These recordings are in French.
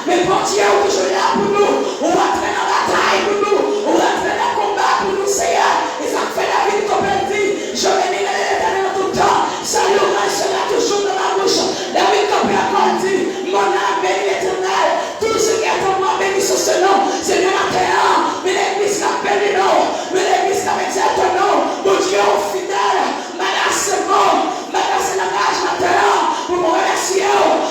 Mais bon Dieu, vous toujours là pour nous. On va entrer dans la bataille pour nous. On va entrer dans le combat pour nous, Seigneur. Et ça fait la vie comme elle dit. Je bénis l'Éternel tout le temps. Salut sera toujours dans ma bouche. La vie comme elle a dit. Mon âme bénit l'Éternel. Tout ce qui est en moi bénit sur ce nom. Seigneur, matin, mais l'église n'a béni non. Mais l'église n'a exalté non. Mon Dieu, fidèle. Manasse la rage matin. Pour me remercier.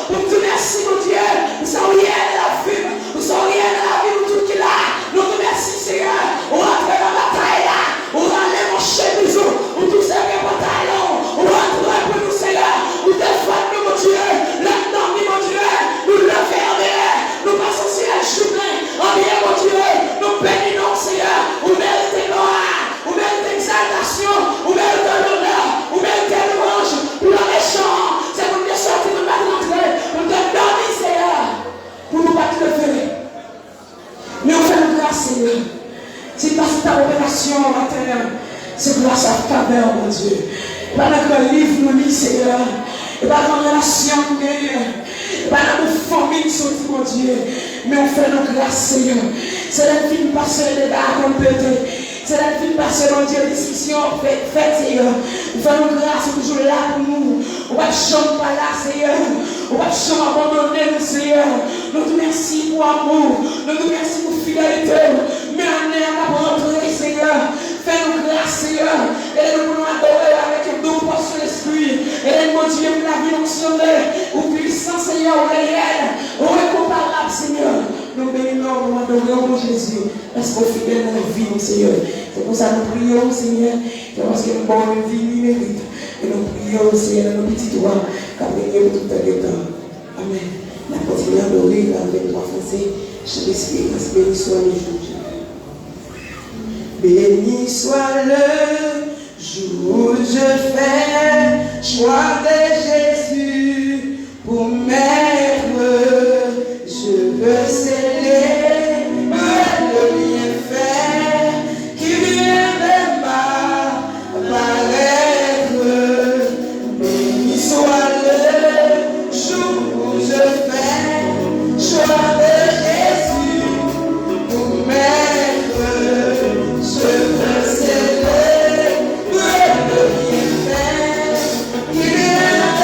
Pour me dire merci, mon Dieu. Nous sommes rien de la vie. Nous sommes rien de la vie. Nous tout qui là. Nous te remercions, Seigneur. On rentre dans la bataille là. On enlève mon chemise. On tout ça qui est bataille là. On rentre pour nous, Seigneur. Nous défendons, mon Dieu. Là-dedans, mon Dieu. Nous le fermons. Nous passons sur la journée. En bien, mon Dieu. Nous bénissons, Seigneur. Vous méritez gloire. Vous méritez exaltation. Vous méritez l'honneur. Vous méritez louange. Pour le méchant. C'est pour nous sortir de notre entrée. Pour nous donner, Seigneur. Pour nous battre le feu. Mais on fait une grâce, Seigneur. C'est parce que ta révélation matin, c'est grâce à ta faveur, mon Dieu. Pas dans le livre, nous lit, Seigneur. Et pas dans la relation, et pas dans nos familles, mon Dieu. Mais on fait nos grâces, Seigneur. C'est la vie de passer les débats qu'on peut dire. C'est la vie de passer, mon Dieu, discussion faite, Seigneur. Nous faisons grâce, toujours là pour nous. On va chanter pas là, Seigneur. On va chanter abandonner, nous, Seigneur. Nous te remercions pour amour. Nous te remercions pour fidélité. Mais on est à la rentrée, Seigneur. Fais-nous grâce, Seieur. Et nous voulons adorer avec un don pour ce l'esprit. Et mon Dieu, la vie fonctionner. Au puissant, Seigneur, au réel. Au incomparable, Seigneur. Nous bénissons, nous adorons Jésus. Parce qu'on est fidèle dans la vie, Seigneur. C'est pour ça que nous prions, Seigneur. Parce que nous bonne vie, nous mérite. Et nous prions, Seigneur, dans nos petits doigts. Car nous prions tout à l'heure. Amen. La continuer à adorer avec toi, français. Je l'esprit, béni soit le jour. Béni soit le jour où je fais choix de Jésus pour m'être. Je veux sceller le bienfait qui vient de m'apparaître. Béni soit le jour où je fais choix de Jésus pour m'être. Je veux célébrer le bienfait qui vient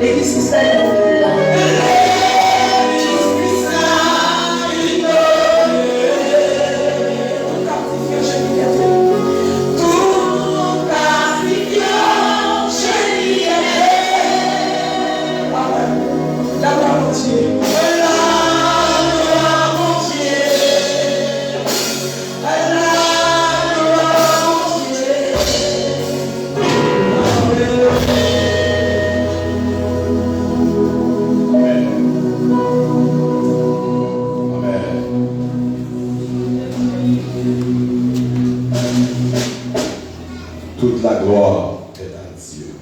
L'église qui s'aide là. Toute la gloire est à Dieu.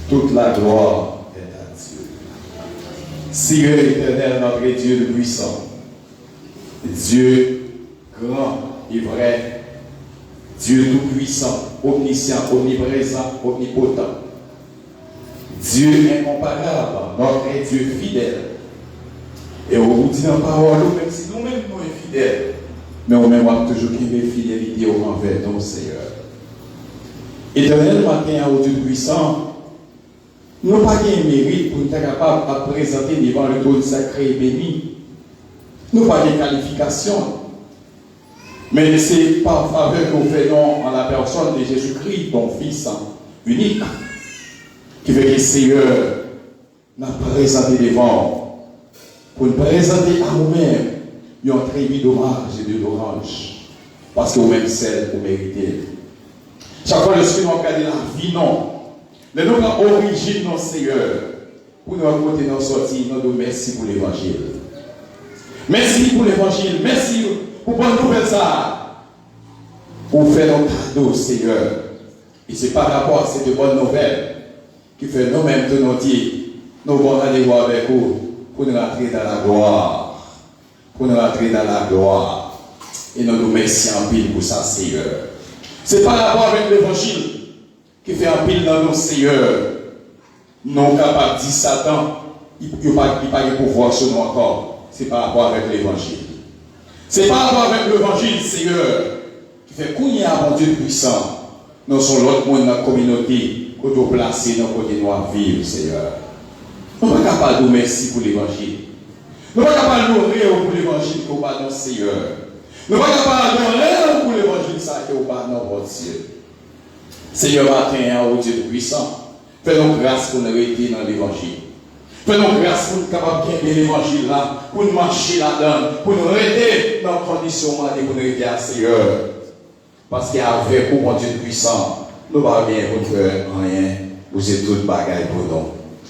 Toute la gloire est à Dieu. Seigneur éternel, notre Dieu le puissant, Dieu grand et vrai, Dieu tout-puissant, omniscient, omniprésent, omnipotent, Dieu incomparable, notre Dieu fidèle. Et on vous dit dans la parole, même si nous-mêmes nous sommes fidèles, mais on même toujours qu'il y ait fidélité envers nous, Seigneur. Éternel, matin, au Dieu puissant, nous n'avons pas de mérite pour être capable de présenter devant le trône sacré et béni. Nous n'avons pas de qualification. Mais c'est par faveur que nous faisons en la personne de Jésus-Christ, ton Fils unique, qui veut que le Seigneur nous présente devant, pour nous présenter à nous-mêmes un trémie d'hommage et de l'orange. Parce que vous-même, celle que vous méritez. Chaque fois que nous regardons la vie, non. Mais nous avons origine, non, Seigneur, pour nous raconter nos sorties, nous disons merci pour l'évangile. Merci pour l'évangile. Merci pour bonne nouvelle ça. Pour faire nos cadeaux, Seigneur. Et c'est par rapport à cette bonne nouvelle qui fait nous-mêmes de nous dire, nous allons aller voir avec vous pour nous rentrer dans la gloire. Pour nous rentrer dans la gloire. Et nous nous remercions en pile pour ça, Seigneur. C'est par rapport avec l'évangile qui fait un pile dans nos Seigneur. Non capable de dire Satan, il n'a pas de pouvoir sur nous encore. C'est par rapport avec l'évangile. C'est par rapport avec l'évangile, Seigneur, qui fait qu'on y a un Dieu puissant. Nous sommes l'autre monde dans la communauté, qu'on doit placer dans le côté noir vivre, Seigneur. Nous ne sommes pas capables de nous merci pour l'évangile. Nous ne sommes pas capables de nous rire pour l'évangile qu'on va dans le Seigneur. Nous ne sommes pas capables de nous rire pour l'évangile ça qu'on va dans votre Dieu. Seigneur, matin, au Dieu puissant, fais-nous grâce pour nous rester dans l'évangile. Fais-nous grâce pour nous capables de gagner l'évangile là, pour nous marcher là-dedans, pour nous rester dans la condition et pour nous rester à Seigneur. Parce qu'avec vous, mon Dieu puissant, nous ne pouvons rien pour rien. Vous êtes toutes bagailles pour nous.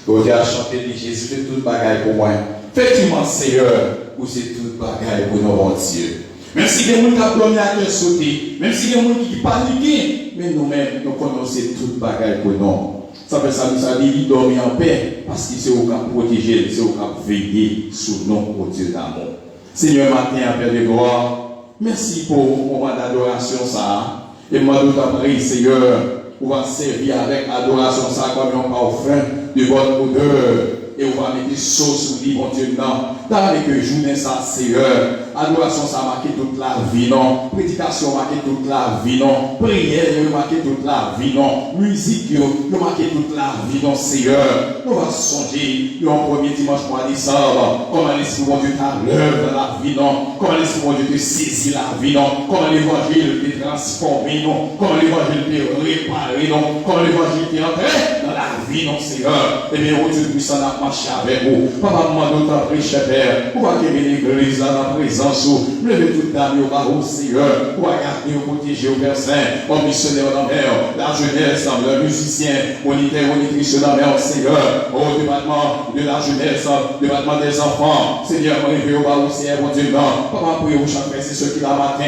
Vous avez chanté de Jésus, vous êtes toutes bagailles pour moi. Effectivement, Seigneur, vous êtes toutes bagailles pour nous, mon Dieu. Même si les gens qui ont plongé à cœur sauté, même si les gens qui paniquent, mais nous-mêmes, nous connaissons toutes bagailles pour nous. Ça fait ça, nous avons dit dormir en paix, parce que c'est au cas protéger, c'est au cas veiller sur nous, au Dieu d'amour. Seigneur, matin, Père de gloire, merci pour le moment d'adoration, ça. Et moi, nous t'en prie, Seigneur, on va servir avec adoration, ça, comme un parfum de bonne odeur. Et on va mettre des sauces sur lui, mon Dieu, non. Dans les journées, ça, Seigneur. Adoration, ça a marqué toute la vie, non. Prédication, marqué toute la vie, non. Prière, marqué toute la vie, non. Musique, marqué toute la vie, non, Seigneur. On va songer, le premier dimanche mois de décembre, comment l'Esprit, mon Dieu, t'a l'œuvre dans la vie, non. Comment l'Esprit, mon Dieu, te saisit la vie, non. Comment l'évangile te transformer, non. Comment l'évangile te réparer, non. Comment l'évangile te entrer dans la vie, non, Seigneur. Eh bien, mon Dieu, puissant, n'a marché avec vous. Papa, moi, nous t'en prie, cher Père, pour que l'église, dans la présence, levez toute dame au barreau, Seigneur, pour garder, au protéger, au Père Saint, au missionnaire dans la mer, la jeunesse, le musicien, moniteur, monitrice dans la mer, Seigneur, au département de la jeunesse, département des enfants, Seigneur, moi, levé au barreau, Seigneur, mon Dieu, non, papa, priez au chaque c'est ce qui la matin,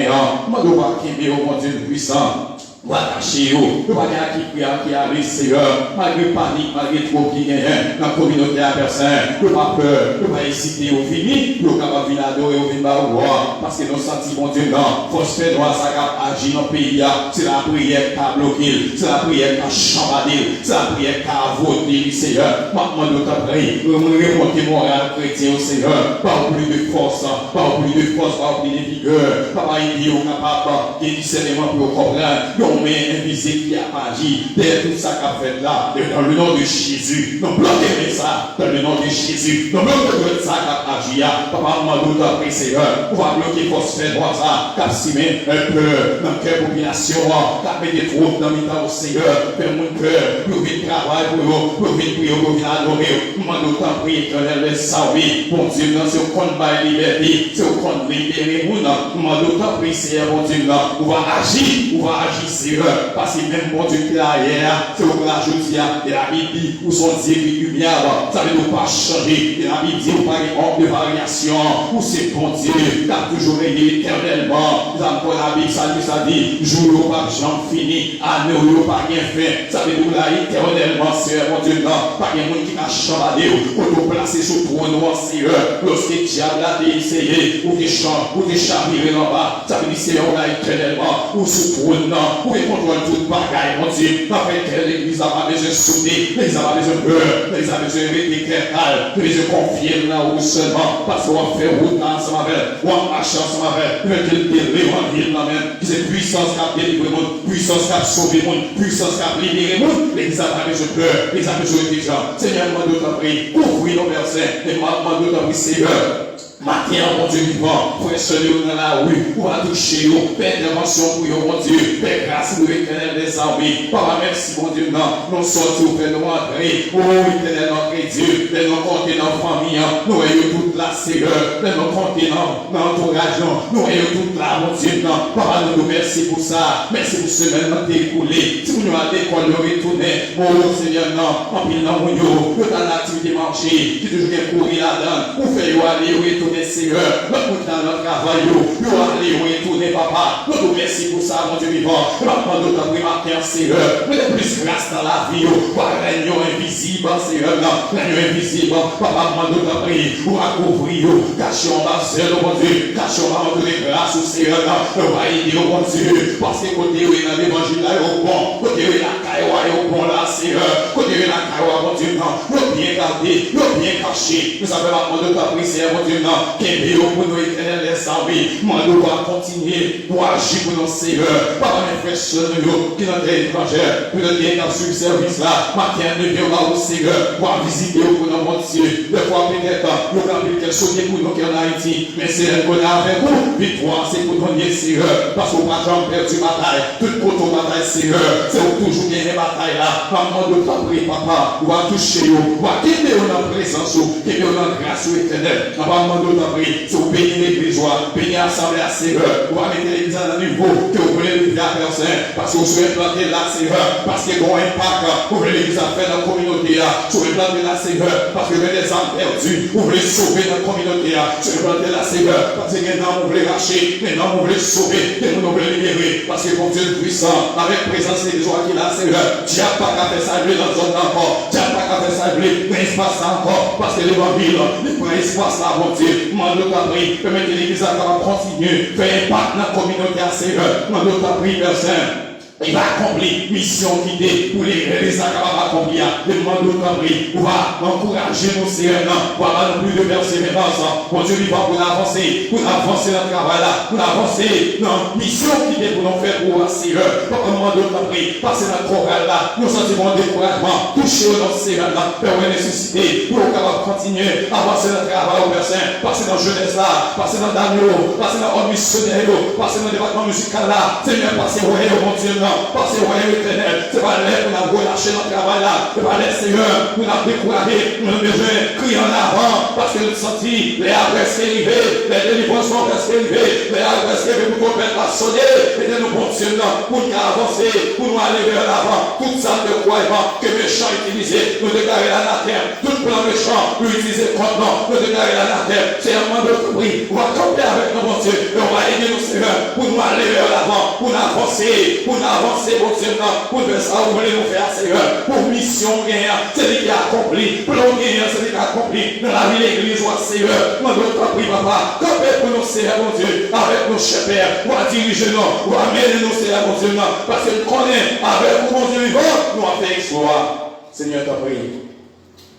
moi, nous va quitter, au mon Dieu puissant. Voilà, chez vous, nous allons qui arrive, Seigneur, malgré panique, malgré trop qui gagne, la communauté à personne, nous pas peur, nous pas hésiter au fini, nous pas venir adorer au venir au roi, parce que nous sentons, mon Dieu, non, force fait droit, ça a agi dans le pays, c'est la prière qui a bloqué, c'est la prière qui a chambardé, c'est la prière qui a voté, Seigneur, maintenant nous t'en prie, nous remonter moral chrétien au Seigneur, pas plus de force, pas plus de force, pas plus de vigueur, pas il est capable de discernement pour comprendre, une main invisible qui a agi derrière tout ça qu'a fait là, dans le nom de Jésus. Nous bloquons ça dans le nom de Jésus. Nous bloquons ça qu'a agi. Papa, nous t'en prie, Seigneur. On va bloquer phosphène, ça, qu'a simé un peu dans le cœur population, qu'a mis des troubles dans le temps au Seigneur. Fais mon cœur, pour venir travailler pour vous, pour venir prier, pour venir adorer. Nous t'en prie, éternel, les sauver. Bon Dieu, c'est au compte de liberté, c'est au compte de libérer. Nous t'en prie, Seigneur, bon Dieu, on va agir, Seigneur, parce que même bon Dieu qui est hier, c'est au la journée, et la Bible dit, où sont Dieu qui est lumière, ça ne veut pas changer, et la Bible dit, où pas de variation, où c'est bon Dieu, qui a toujours régné éternellement, encore la Bible, ça dit, jour pas jamais fini, année où pas rien fait, ça veut dire là, éternellement, Seigneur, bon Dieu, non, pas de monde qui a chambardé, pour nous placer sur le trône, Seigneur, lorsque le diable a essayé, ou des champs, ou des chavirés en bas, ça veut dire, Seigneur, là, éternellement, ou sous trône, non, ou contrôle toute bagaille, mon Dieu, dans laquelle l'église a pas besoin de sauter, l'église a pas besoin de peur, l'église a besoin de d'éclairage, l'église de confier là où seulement, parce qu'on fait route ensemble avec, ou en marchant ensemble avec, mais qu'il délivre en ville là-même, qui c'est puissance qui a délivré le monde, puissance qui a sauvé le monde, puissance qui a libéré le monde, l'église a pas besoin de peur, l'église a besoin de gens. Seigneur, moi de t'en prie, ouvrir nos versets, et moi de t'en prie, Seigneur. Matin, mon Dieu vivant, frère, celui dans la rue, pour va toucher, Père d'intervention pour mon Dieu, Père grâce pour l'éternel des armées. Papa, merci, mon Dieu, non, nous sortons, Père, nous entrer, oh, éternel, notre Dieu, Père, nous compter dans la famille, nous ayons toute la Seigneur, Père, nous compter dans l'entourage, nous ayons toute la, mon Dieu, non, Papa, nous merci pour ça, merci pour ce semaine, nous découlé, si vous nous avez l'école, nous retourner, oh, Seigneur, non, en pile, non, nous, nous avons l'activité marché, qui toujours vient courir là-dedans, pour faire aller, retourner. Seigneur, nous dans notre travail, nous allons retourner, papa. Nous nous merci pour ça, mon Dieu vivant. Nous demandons ta primaire, Seigneur. Nous avons plus grâce dans la vie, par l'agneau invisible, Seigneur. L'agneau invisible, papa, demandons ta prière pour accouvrir, cachons ma sœur, mon Dieu, cachons ma de grâce, Seigneur. Nous allons aider, mon Dieu, parce que côté où il y a l'évangile là, au bon, côté où il y a la caille, au bon là, Seigneur. Côté où il y a la caille, mon Dieu, nous bien gardés, nous bien cachés. Nous avons demandé ta prière, Seigneur, mon Dieu, qui est pour nous éternel les armées, moi nous doit continuer pour agir pour nos Seigneur. Papa, mes frères, sœurs, qui sont étrangers, pour nous dire dans ce service là, matin, nous venons là au Seigneur, pour visiter pour nos mon Dieu. Des fois, peut-être, nous avons quelque chose pour nous qui en Haïti, mais c'est qu'on a avec vous. Victoire, c'est pour nous, Seigneur, parce qu'on n'a jamais perdu bataille. Toute côte bataille, Seigneur, c'est toujours gagner bataille là. Maman, nous t'en prie, papa, on va toucher, on va quitter notre présence, quitter notre grâce éternelle. Maman, nous t'en prie, si vous bénissez l'église, bénissez l'assemblée à Seigneur, on va mettre l'église à un niveau que vous voulez le faire personne, parce que vous souhaitez planter là, Seigneur, parce qu'il y a un impact, vous voulez l'église à faire dans la communauté, vous voulez planter là, Seigneur, parce que vous avez des âmes perdues, vous voulez sauver notre communauté, vous voulez planter là, Seigneur, parce que maintenant vous voulez racher, maintenant vous voulez sauver, et vous voulez libérer, parce que pour Dieu puissant, avec présence des joies qu'il a, Seigneur, tu n'as pas qu'à faire ça dans la zone encore, tu n'as pas qu'à faire ça, mais espace encore, parce que l'évangile, il prend espace là, mon Dieu, demande ta prière, permettez l'église à continuer, faire impact dans la communauté à Seigneur, demande ta prière, Père Saint. Il va accomplir mission guidée pour les capables d'accomplir. Demande notre prix. On va encourager nos Seigneur. On va non plus de persévérance. Mon Dieu, il va pour avancer dans le travail là, pour avancer dans la mission guidée pour nous faire pour Seigneur. Pour demander notre prix. Passer dans le chorale là, nous sentons un découragement. Toucher notre Seigneur là, faire une nécessité pour nous capables continuer à avancer dans le travail au Père Saint. Passer dans la jeunesse là, passer dans Daniel, passer dans le missionnaire, passer dans le département musical là. Seigneur, passer au mon Dieu là. Parce que vous voyez l'éternel, c'est pas l'air qu'on a relâché notre travail là, c'est pas l'air Seigneur, qu'on a découragé, on a besoin de crier en avant, parce que nous senti les adresses arrivées, les délivrances sont presque arrivées, les adresses arrivées pour qu'on puisse la sonner, et nous continuons pour nous avancer, pour nous aller vers l'avant, toute ça de croyants que méchants utilisent, nous déclarer la terre, tout plan méchant, nous utiliser contre nous déclarer la terre, c'est un moment de prix, on va camper avec nos mon Dieu, et on va aider nos Seigneur, pour nous aller vers l'avant, pour nous avancer, avancer, mon Dieu, pour faire ça, vous voulez nous faire, Seigneur, pour mission, c'est lui qui a accompli, pour nous, c'est lui qui a accompli, dans la vie de l'église, Seigneur, nous devons prier, papa, camper pour nous, Seigneur, mon Dieu, avec nos chers pères, pour diriger nous, pour amener nous, Seigneur, mon Dieu, parce que nous connaissons, avec vous, mon Dieu, vivant, nous avons fait exploit. Seigneur, t'as prié.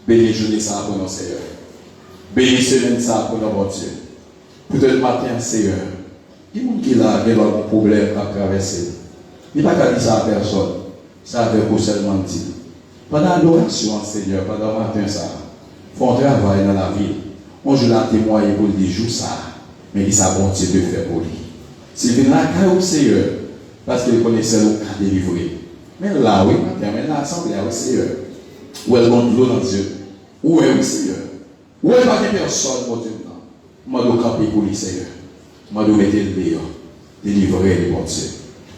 Bénis journée ça pour nous, Seigneur. Bénis semaine ça pour nous, mon Dieu. Peut-être matin, Seigneur, il y a qui a un problème à traverser. Il n'y a pas qu'à dire ça à personne. Ça avec vous seulement dit. Pendant l'adoration, Seigneur, pendant le matin, ça, il faut un travail dans la vie. On joue la témoigner pour dire joue ça, mais il s'est bon Dieu de faire pour lui. S'il vient là, au Seigneur, parce qu'il connaissait le cas délivré. Mais là, oui, mais là, l'assemblée, oui, Seigneur. Où est-ce qu'on l'eau dans Dieu? Où est le Seigneur? Où est-ce qu'il n'y a personne, mon Dieu? Moi, je dois camper pour lui, Seigneur. Moi, je dois mettre le meilleur, délivrer les bons Dieu.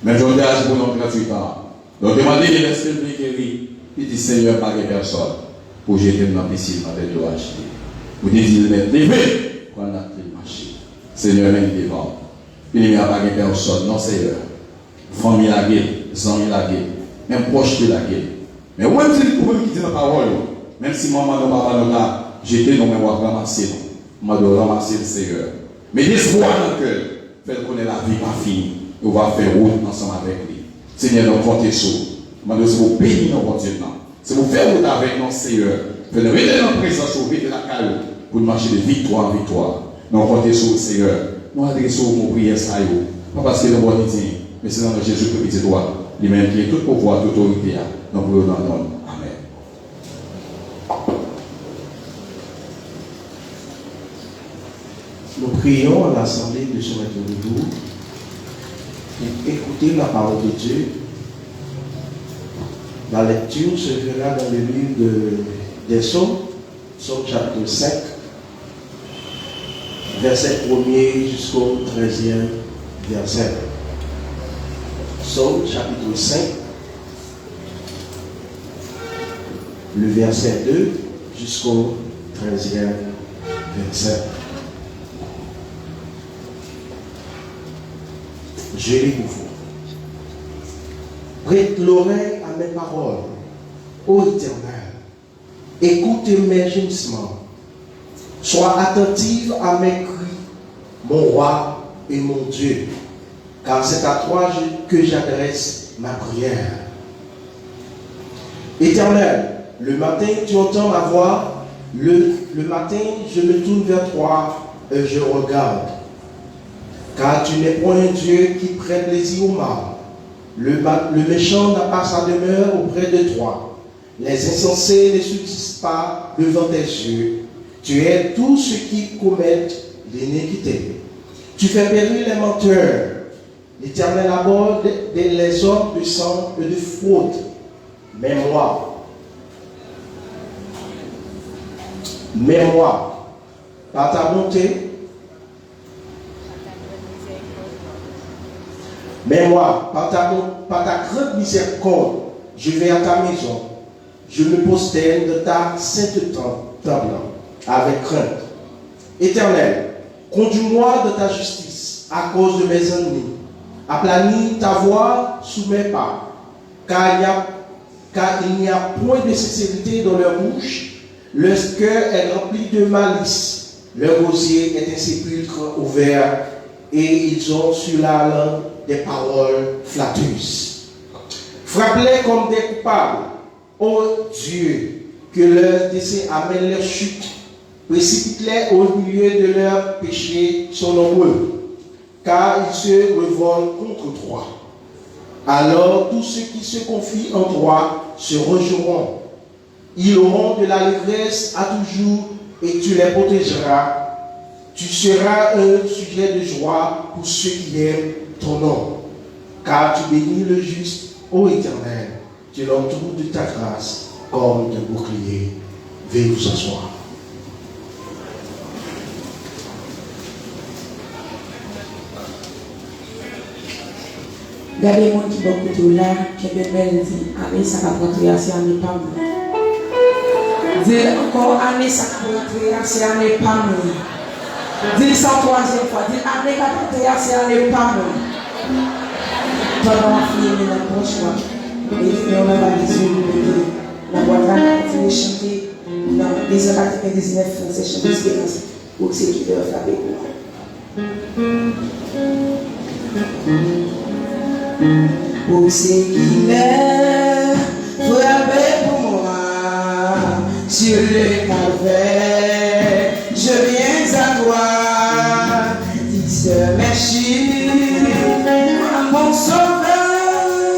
Mais je dis à ce moment 38 ans. Donc, demandez de laisser le guérir. Il dit, Seigneur, pas de personne pour jeter dans la piscine avec de acheter. Vous dites, il est levé quand on a pris le marché. Seigneur, même devant. Il n'y a pas de personne, non, Seigneur. Famille la guerre, amis la guerre, même proche de la guerre. Mais où est-ce que vous qui dit la parole? Même si maman ou papa nous a jeté, nous m'avons ramassé. Nous m'avons ramassé le Seigneur. Mais l'espoir dans le cœur, fait qu'on ait la vie pas finie. On va faire route ensemble avec lui. Seigneur, nous comptons sur vous. C'est pour bénir nos continuants. C'est pour faire route avec nos Seigneur. Faire nous mettre dans la présence au vide de la caille pour marcher de victoire en victoire. Nous comptons sur le Seigneur. Nous adressons nos prières à eux. Pas parce que nous avons dit, mais c'est dans le Jésus que petit droit. Lui-même qui est tout pouvoir, toute autorité. Nous pouvons nous donner. Amen. Nous prions à l'Assemblée de se mettre debout pour écouter la parole de Dieu. La lecture se fera dans le livre des Psaumes, Psaume chapitre 5, verset 1er jusqu'au 13e verset. Psaume chapitre 5, le verset 2 jusqu'au 13e verset. Je lis pour vous. Prête l'oreille à mes paroles, ô Éternel. Écoute mes gémissements. Sois attentive à mes cris, mon roi et mon Dieu, car c'est à toi que j'adresse ma prière. Éternel, le matin tu entends ma voix, le matin je me tourne vers toi et je regarde. Car tu n'es point un Dieu qui prend plaisir au mal. Le méchant n'a pas sa demeure auprès de toi. Les insensés ne subsistent pas devant tes yeux. Tu es tous ceux qui commettent l'iniquité. Tu fais périr les menteurs. L'Éternel aborde les hommes de sang et de fraude. Mais moi, par ta bonté, mais moi, par ta grande miséricorde, je vais à ta maison. Je me prosterne de ta sainte table avec crainte. Éternel, conduis-moi de ta justice à cause de mes ennemis. Aplanis ta voix sous mes pas, car il n'y a point de sincérité dans leur bouche. Leur cœur est rempli de malice. Leur gosier est un sépulcre ouvert et ils ont sur la langue des paroles flatteuses. Frappe-les comme des coupables, ô Dieu, que leurs décès amènent leur chute. Précipite-les au milieu de leurs péchés sont nombreux, car ils se revoltent contre toi. Alors tous ceux qui se confient en toi se réjouiront. Ils auront de l'allégresse à toujours et tu les protégeras. Tu seras un sujet de joie pour ceux qui aiment ton nom. Car tu bénis le juste, ô Éternel. Tu l'entoures de ta grâce comme d'un bouclier. Veuillez vous asseoir. Gardez moi qui beaucoup de là, qui est belle dit, allez, ça va rentrer à c'est année pas moi. Dis encore année, ça va rentrer à c'est année pas moi. Dis ça troisième fois, dis année, ça va rentrer à c'est année pas moi. Pendant la fille, il est dans le choix. Et on va les yeux, la voix va continuer à chanter. Dans les heures 99, c'est chanter Espérance, pour ceux qui veulent faire avec moi. Pour ceux qui m'aiment, frappez pour moi sur le calvaire. Je viens à toi, dis merci à mon sauveur,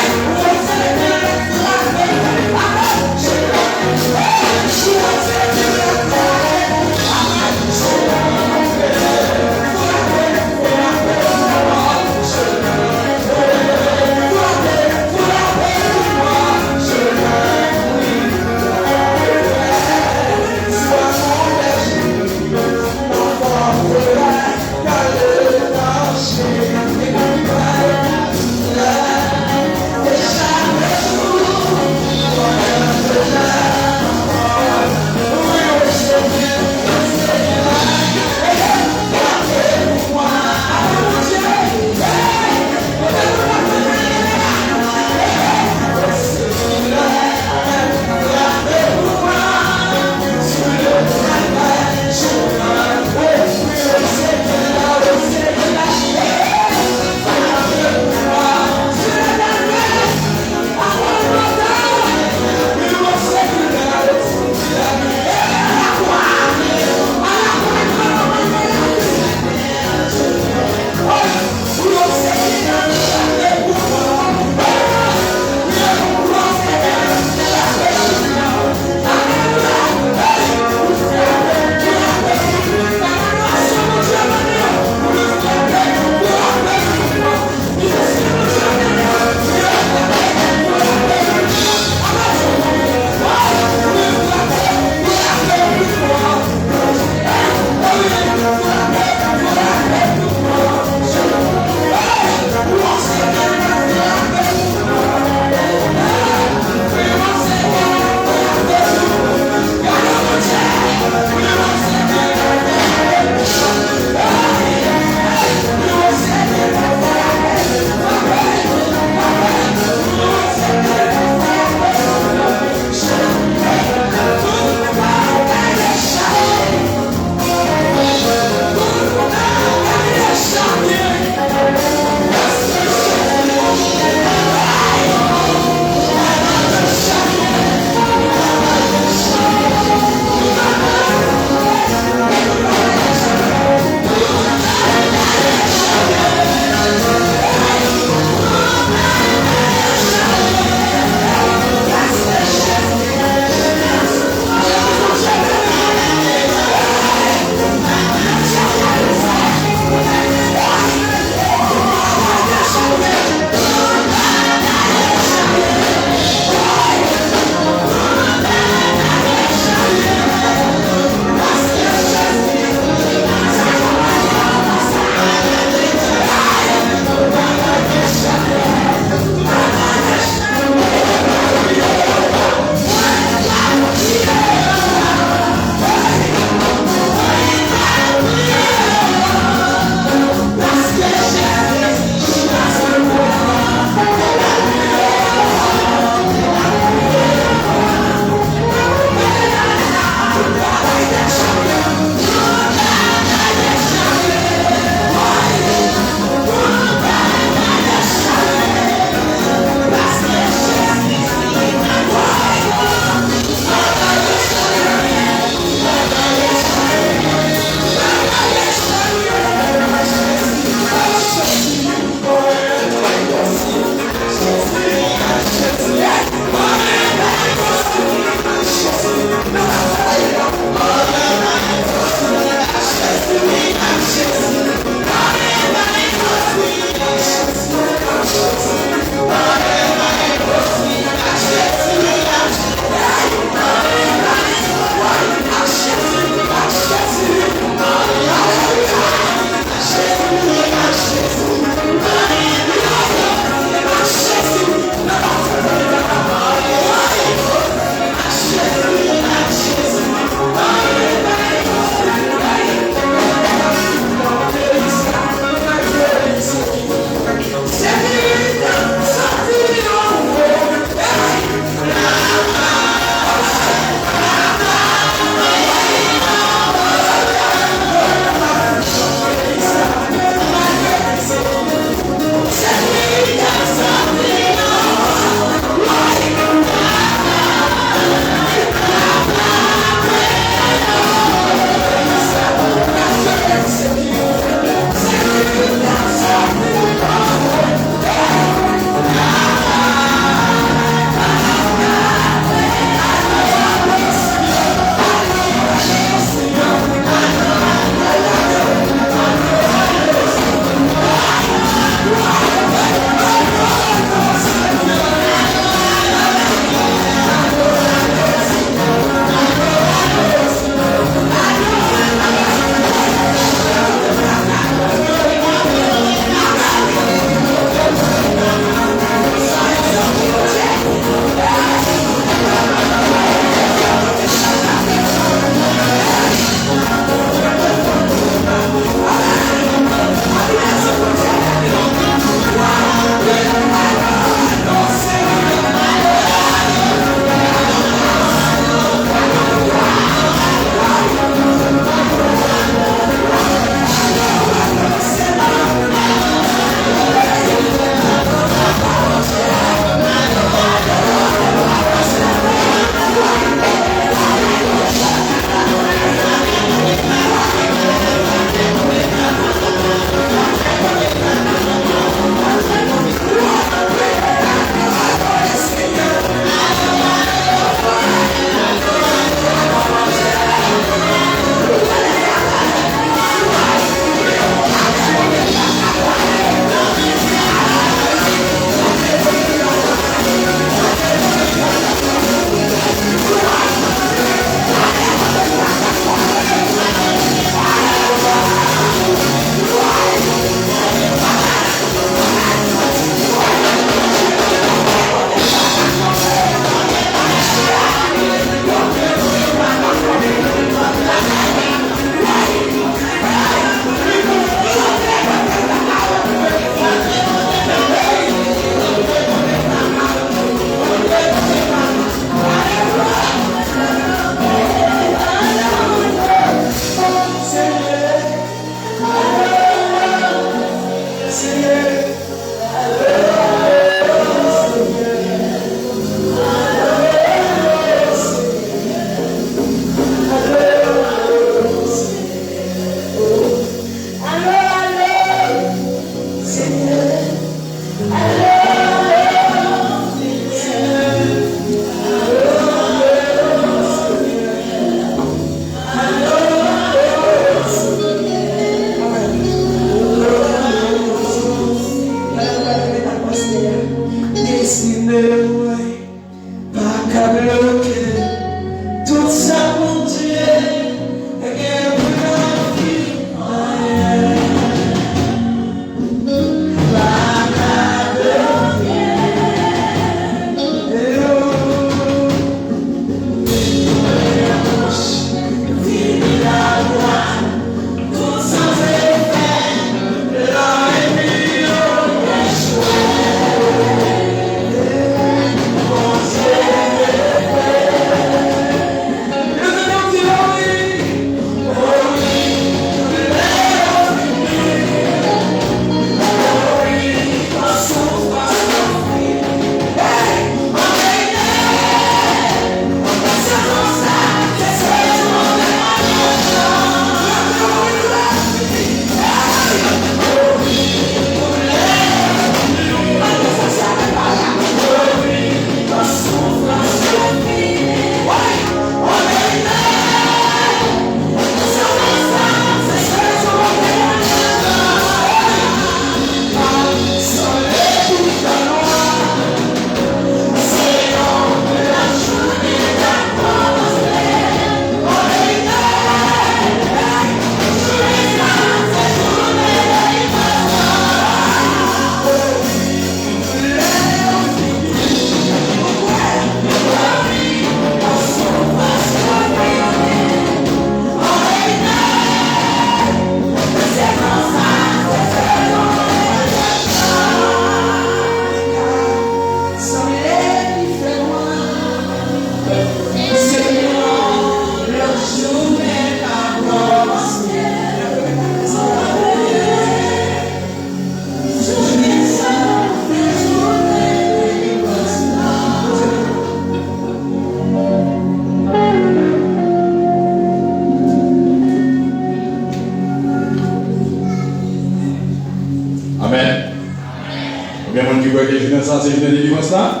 C'est une délivrance là.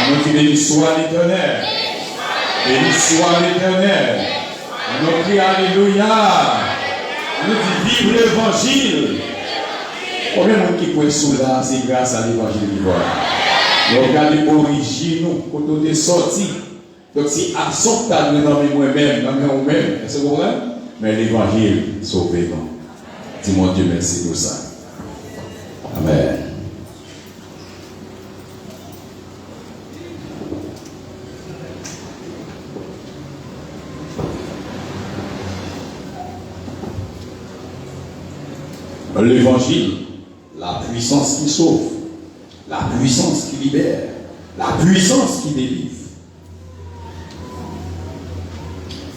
On dit béni soit l'Éternel. Béni soit l'Éternel. On crie alléluia. On dit vive l'évangile. Combien de monde qui peut sous là, c'est grâce à l'évangile qui va. Regardez l'origine, quand on est sorti. Donc si acceptable dans moi-même, dans moi-même, est-ce que vous comprenez? Mais l'évangile sauve non. Dis-moi Dieu merci pour ça. Amen. L'évangile, la puissance qui sauve, la puissance qui libère, la puissance qui délivre.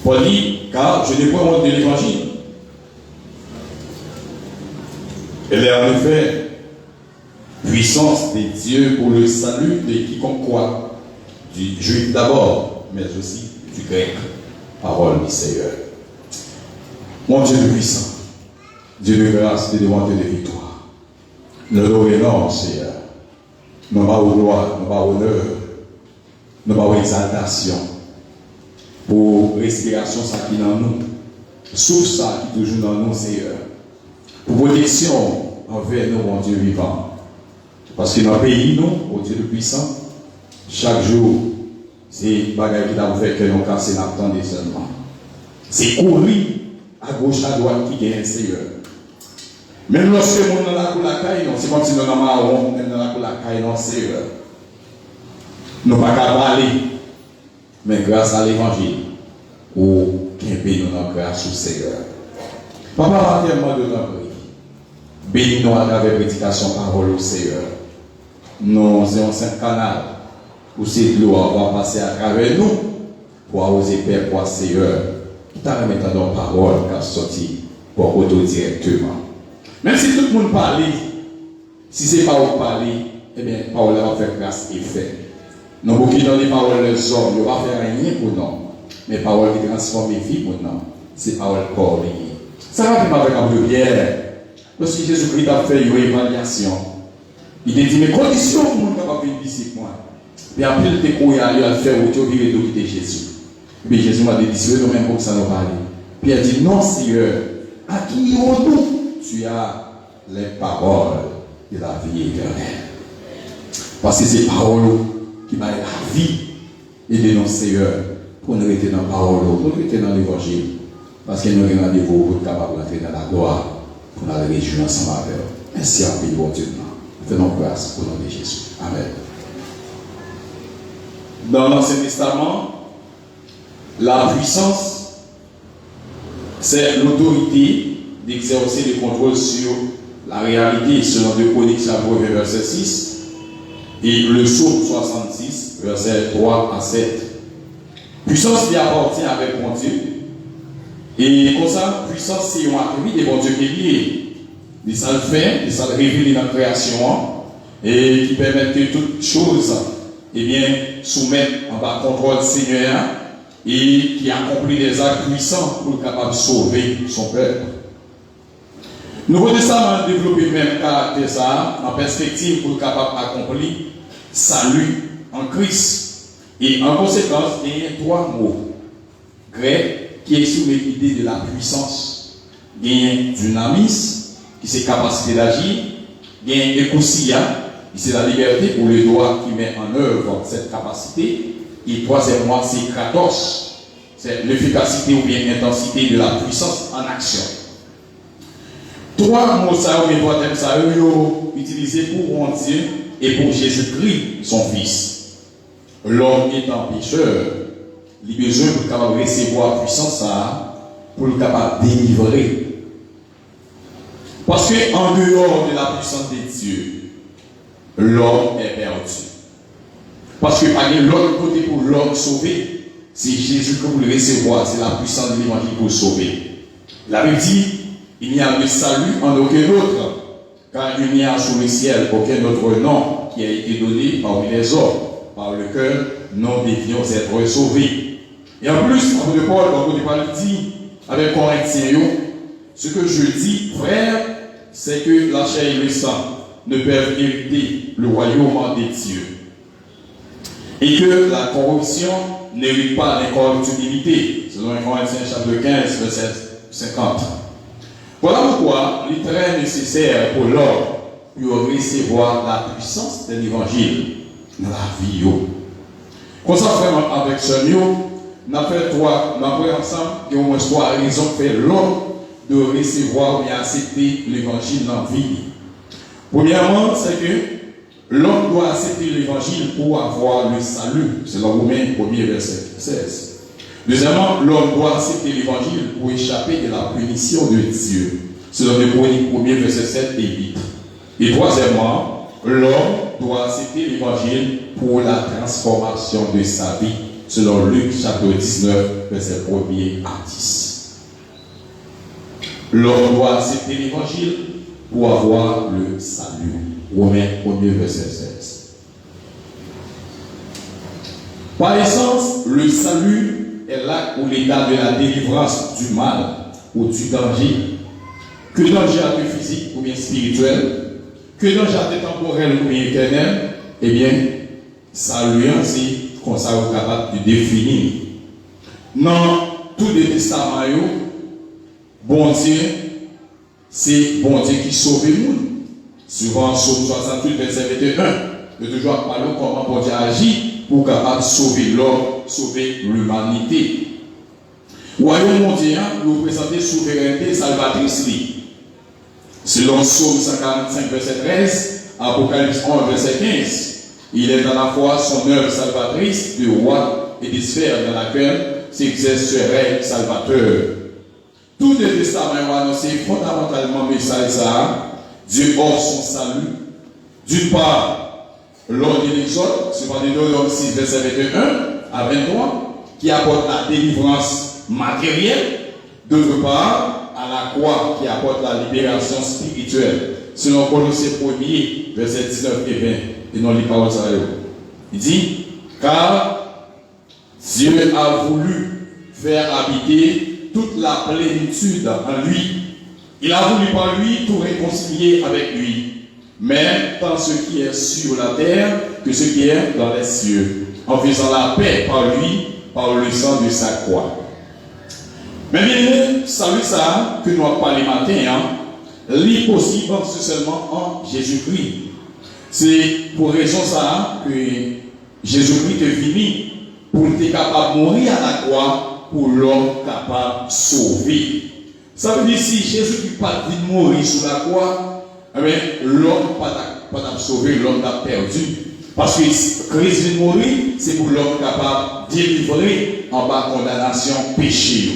Paul dit, car je n'ai pas honte de l'évangile. Elle est en effet puissance de Dieu pour le salut de quiconque croit, du juif d'abord, mais aussi du grec. Parole du Seigneur. Mon Dieu de puissant. Dieu de grâce, Dieu de bonté, de victoire. Nous l'honorons, Seigneur. Nous avons gloire, nous avons honneur, nous avons exaltation. Pour respiration, ça qui est dans nous. Souffle ça qui est toujours dans nous, Seigneur. Pour protection envers nous, mon Dieu vivant. Parce que dans le pays, nous, au Dieu de puissant, chaque jour, c'est bagaille qui t'a fait que nous casser l'attendez seulement. C'est courir à gauche, à droite qui gagne, Seigneur. Même lorsque nous sommes dans la cour la caille, c'est comme si nous sommes marron, même dans la cour la caille, non, Seigneur. Nous ne pouvons pas parler, mais grâce à l'évangile, ou qu'il nous dans grâce au Seigneur. Papa, tellement de notre vie. Bénis-nous à travers la prédication parole au Seigneur. Nous avons un canal où cette gloire va passer à travers nous pour oser Père, pour Seigneur. Tout à remettre dans la parole qui a sorti pour auto-directement. Même si tout le monde parle, si ce n'est pas vous parler, eh bien, la parole va faire grâce et fait. Nous beaucoup dans les paroles des hommes, ne va faire rien pour nous. Mais les paroles qui transforment les vies pour nous, c'est paroles corps. Ça va faire avec un peu Pierre. Lorsque Jésus-Christ a fait une évaluation, Il te dit, mais condition pour nous capable de visiter moi. Et après, il te couille à faire autre chose, il de quitter Jésus. Puis Jésus m'a dit, c'est nous-mêmes comme ça nous parler. Puis il a dit, non, Seigneur, à qui nous tu as les paroles de la vie éternelle. Parce que c'est paroles qui m'a la vie et de nos Seigneur pour nous rester dans la parole, pour nous rester dans l'évangile. Parce que nous avons rendez-vous pour être capable d'entrer dans la gloire, pour nous aller réjouir ensemble avec eux. Merci à vous, bon Dieu. Faisons grâce au nom de Jésus. Amen. Dans l'Ancien Testament, la puissance, c'est l'autorité d'exercer le contrôle sur la réalité, selon 2 Chroniques, chapitre 20, verset 6, et le Psaume 66, verset 3 à 7. Puissance qui appartient avec mon Dieu. Et comme ça, puissance, c'est un attribut de mon Dieu qui est lié. Et ça le fait, et ça le révèle dans la création, et qui permet que toutes choses, eh bien, soumettent en bas contrôle Seigneur, et qui accomplit des actes puissants pour être capable de sauver son peuple. Nouveau Testament a développé le même caractère ça, en perspective pour être capable d'accomplir salut en Christ. Et en conséquence, il y a 3 mots grecs qui est sous l'idée de la puissance. Il y a dynamis, qui c'est capacité d'agir, il y a ekousia, qui c'est la liberté ou le droit qui met en œuvre cette capacité, et troisièmement, c'est kratos, c'est l'efficacité ou bien l'intensité de la puissance en action. 3 mots ça, ou bien 3 thèmes ça, utilisés pour mon Dieu et pour Jésus-Christ, son Fils. L'homme étant pécheur, il a besoin pour capable recevoir la puissance ça, pour le capable de délivrer. Parce qu'en dehors de la puissance de Dieu, l'homme est perdu. Parce que par l'autre côté pour l'homme sauver, c'est Jésus que vous le recevoir, c'est la puissance de l'évangile pour sauver. La Bible dit, il n'y a de salut en aucun autre, car il n'y a sous le ciel aucun autre nom qui a été donné parmi les hommes, par lequel nous devions être sauvés. Et en plus, l'apôtre Paul dit avec Corinthiens, ce que je dis, frère, c'est que la chair et le sang ne peuvent hériter le royaume des dieux. Et que la corruption n'hérite pas l'incorruptibilité, selon 1 Corinthiens chapitre 15, verset 50. Voilà pourquoi il est très nécessaire pour l'homme pour recevoir la puissance de l'évangile dans la vie. Comme ça, vraiment, avec ce nous avons fait ensemble, et au moins 3 raisons pour l'homme de recevoir et accepter l'évangile dans la vie. Premièrement, c'est que l'homme doit accepter l'évangile pour avoir le salut. C'est dans Romains 1er verset 16. Deuxièmement, l'homme doit accepter l'évangile pour échapper de la punition de Dieu. C'est dans les Chroniques 1er verset 7 et 8. Et troisièmement, l'homme doit accepter l'évangile pour la transformation de sa vie. Selon Luc chapitre 19 verset 1er à 10. L'homme doit accepter l'évangile pour avoir le salut. Romains 1er verset 16. Par essence, le salut est l'acte ou l'état de la délivrance du mal ou du danger. Que danger à te physique ou bien spirituel, que danger à te temporel ou bien éternel, eh bien, salut, c'est comme ça vous capable de définir. Dans tous les testaments, bon Dieu, c'est bon Dieu qui sauve le monde. Souvent, Psaume 68, verset 21, de toujours parler comment bon Dieu agit pour capable de sauver l'homme, sauver l'humanité. Royaume mondial, nous présentez souveraineté salvatrice. Selon Psaume 145, verset 13, Apocalypse 1, verset 15, il est à la fois son œuvre salvatrice de roi et des sphères dans laquelle s'exerce ce règne salvateur. Tout le testament a annoncé fondamentalement le message ça. Dieu offre son salut. D'une part, lors de l'Exode, c'est par Deutéronome 6, verset 21 à 23, qui apporte la délivrance matérielle. D'autre part, à la croix qui apporte la libération spirituelle. Selon Colossiens 1er, verset 19 et 20, et non les paroles ça. Il dit, car Dieu a voulu faire habiter toute la plénitude en lui. Il a voulu par lui tout réconcilier avec lui, mais tant ce qui est sur la terre que ce qui est dans les cieux, en faisant la paix par lui, par le sang de sa croix. Mais bien, salut ça, que nous avons parlé matin, lit possible seulement en Jésus-Christ. C'est pour raison ça que Jésus-Christ est venu pour être capable de mourir à la croix, pour l'homme capable de sauver. Ça veut dire si Jésus-Christ pas dit mourir sur la croix, l'homme pas sauvé, l'homme a perdu. Parce que Christ vient mourir, c'est pour l'homme capable de délivrer en bas condamnation péché.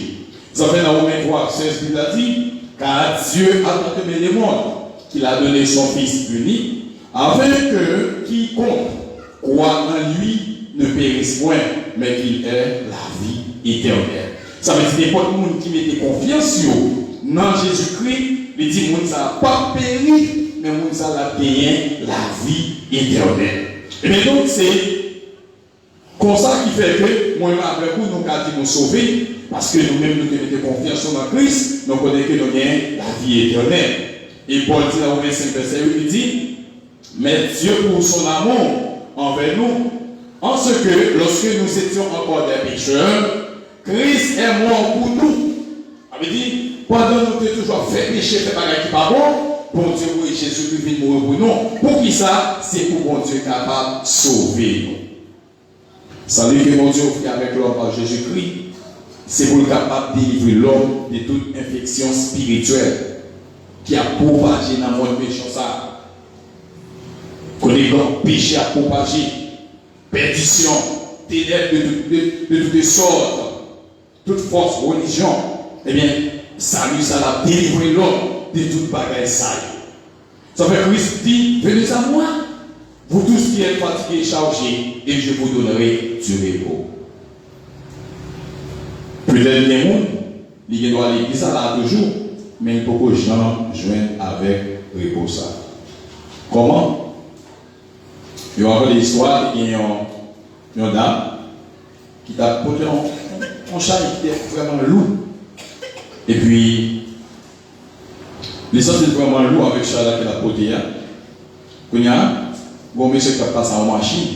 Ça fait dans Romains 3, 16, il a dit, car Dieu a tant aimé le monde qu'il a donné son Fils unique, afin que quiconque croit en lui ne périsse point, mais qu'il ait la vie éternelle. Ça veut dire n'importe qui mettait confiance sur dans Jésus-Christ, il dit que ça n'a pas péri, mais ça a gagné la vie éternelle. Et bien donc c'est comme ça qui fait que moi après coup nous avons nous sauver parce que nous-mêmes nous mettons confiance en Christ, nous connaissons que nous gagnons la vie éternelle. Et Paul dit dans Romains 5, verset 8, il dit, mais Dieu pour son amour envers nous, en ce que lorsque nous étions encore des pécheurs, Christ est mort pour nous. Ça veut dire, pendant que nous avons toujours fait péché, fait pas qui pas bon, bon Dieu, oui, Jésus qui vient mourir pour nous. Pour qui ça? C'est pour bon Dieu capable de sauver nous. Salut que mon Dieu fait avec l'homme par Jésus-Christ, c'est pour le capable de délivrer l'homme de toute infection spirituelle qui a propagé dans le monde méchant ça. Qu'on est dans le péché à propager, perdition, ténèbres de toutes sortes, toute force religion, eh bien, salut, ça l'a délivré l'homme de toute bagaille sale. Ça fait Christ dit, venez à moi, vous tous qui êtes fatigués et chargés, et je vous donnerai du repos. Peut-être bien monde, il doit aller à l'église là toujours, mais il faut que gens joignent avec repos ça. Comment? Il y a encore l'histoire, il y a une dame qui t'a porté un chat qui était vraiment lourd. Et puis, les gens étaient vraiment lourds avec le chat qui l'a porté. Quand il y a un monsieur qui a passé en machine,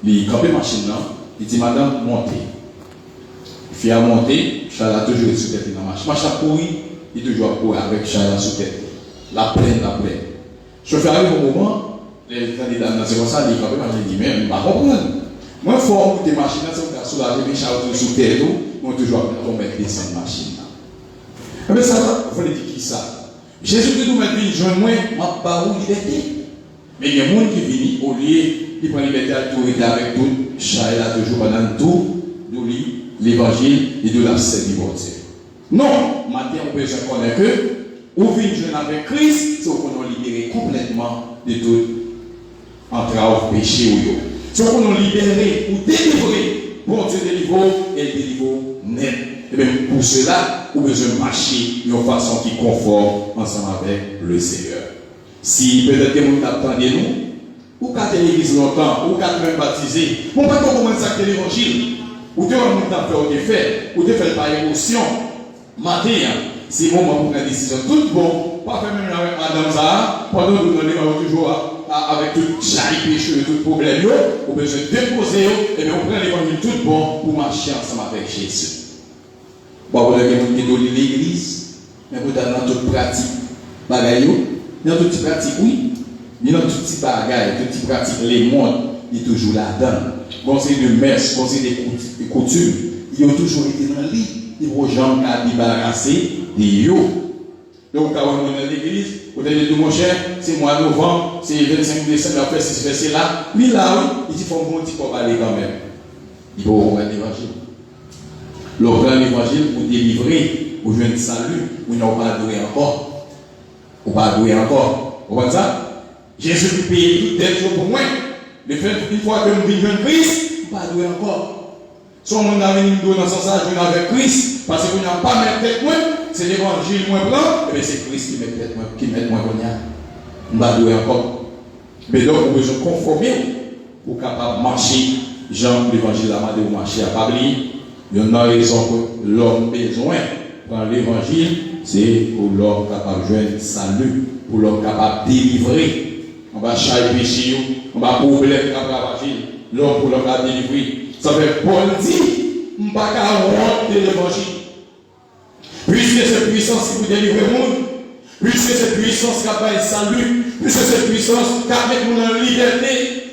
il a campé la machine là, il dit madame, montez. Il fait à monter, le chat a toujours été sous tête dans la machine. La machine a pourri, il est toujours pourri avec le chat sous tête. La plaine. Le chauffeur arrive au moment, les candidats dans ce ça, il a campé la machine, il dit mais je ne vais pas comprendre. Moi, il faut que les machines soient soulagées, les chats sous tête, ils vont toujours mettre des de machine. Mais ça, il faut dire qui ça? Jésus dit nous mettre une jeune moins, ma barou liberté. Mais il y a des gens qui viennent au lieu, ils prennent liberté à tout avec tout, chat là toujours pendant tout, nous lit l'évangile et de la scène du bon Dieu. Non, maintenant on peut se connaître que, ou vivre jeune avec Christ, c'est qu'on est libéré complètement de tout entrave, péché ou yo. C'est qu'on est libéré ou délivré, bon Dieu délivre et délivre net. Et bien pour cela, on a besoin de marcher d'une façon qui conforme ensemble avec le Seigneur. Si peut-être que vous attendez nous, ou qu'à l'église longtemps, ou qu'à même baptisé, on ne peut pas commencer à l'évangile, ou que vous avez fait, ou de faire par émotion. Matin, c'est le moment pour prendre une décision. Tout bon, pas faire même avec Adam Zahar, pendant que nous allons toujours avec tout chaque péché et tout problème, on a besoin de déposer, et bien on prend l'évangile tout bon pour marcher ensemble avec Jésus. Bon, vous avez qui dans l'église, mais vous avez dans toute pratique, bagaille, dans toute pratique, oui, mais dans toute petite bagaille, toute pratique, les mondes, il est toujours là-dedans. Conseil de messe, conseil des coutumes, ils ont toujours été dans le lit. Ils vont jamais débarrasser des yo. Donc, quand on est dans l'église, vous avez dit, mon cher, c'est mois de novembre, c'est 25 décembre, après c'est là. Lui, là, il dit, il faut un petit peu parler quand même. Il faut ouvrir l'évangile. L'ouvrir l'évangile pour délivrer, pour jouer le salut, ou non pas adouer encore. Ou pas adouer encore. Vous voyez ça? Jésus qui paye tout tel jour pour moi. Le fait une fois que nous vivons Christ, pas adouer encore. Si on a venu dans ce sens, je avec Christ, parce que nous n'avons pas mettre tête moi, c'est l'évangile moins blanc, et c'est Christ qui met tête moi, qui met moi qu'on a. On va adouer encore. Mais donc, on veut se conformer pour capable marcher, Jean, l'évangile a demandé de marcher à Pabli. Il y a une raison que l'homme a besoin dans l'évangile, c'est pour l'homme capable de joindre salut, pour l'homme capable de délivrer on va changer péché, on va problème qui a travaillé, l'homme pour l'homme a délivré. Ça fait Paul dit, on ne va pas honte de l'évangile. Puisque cette puissance qui vous délivre le monde, puisque cette puissance qui a fait salut, puisque cette puissance qui a mis le monde en liberté,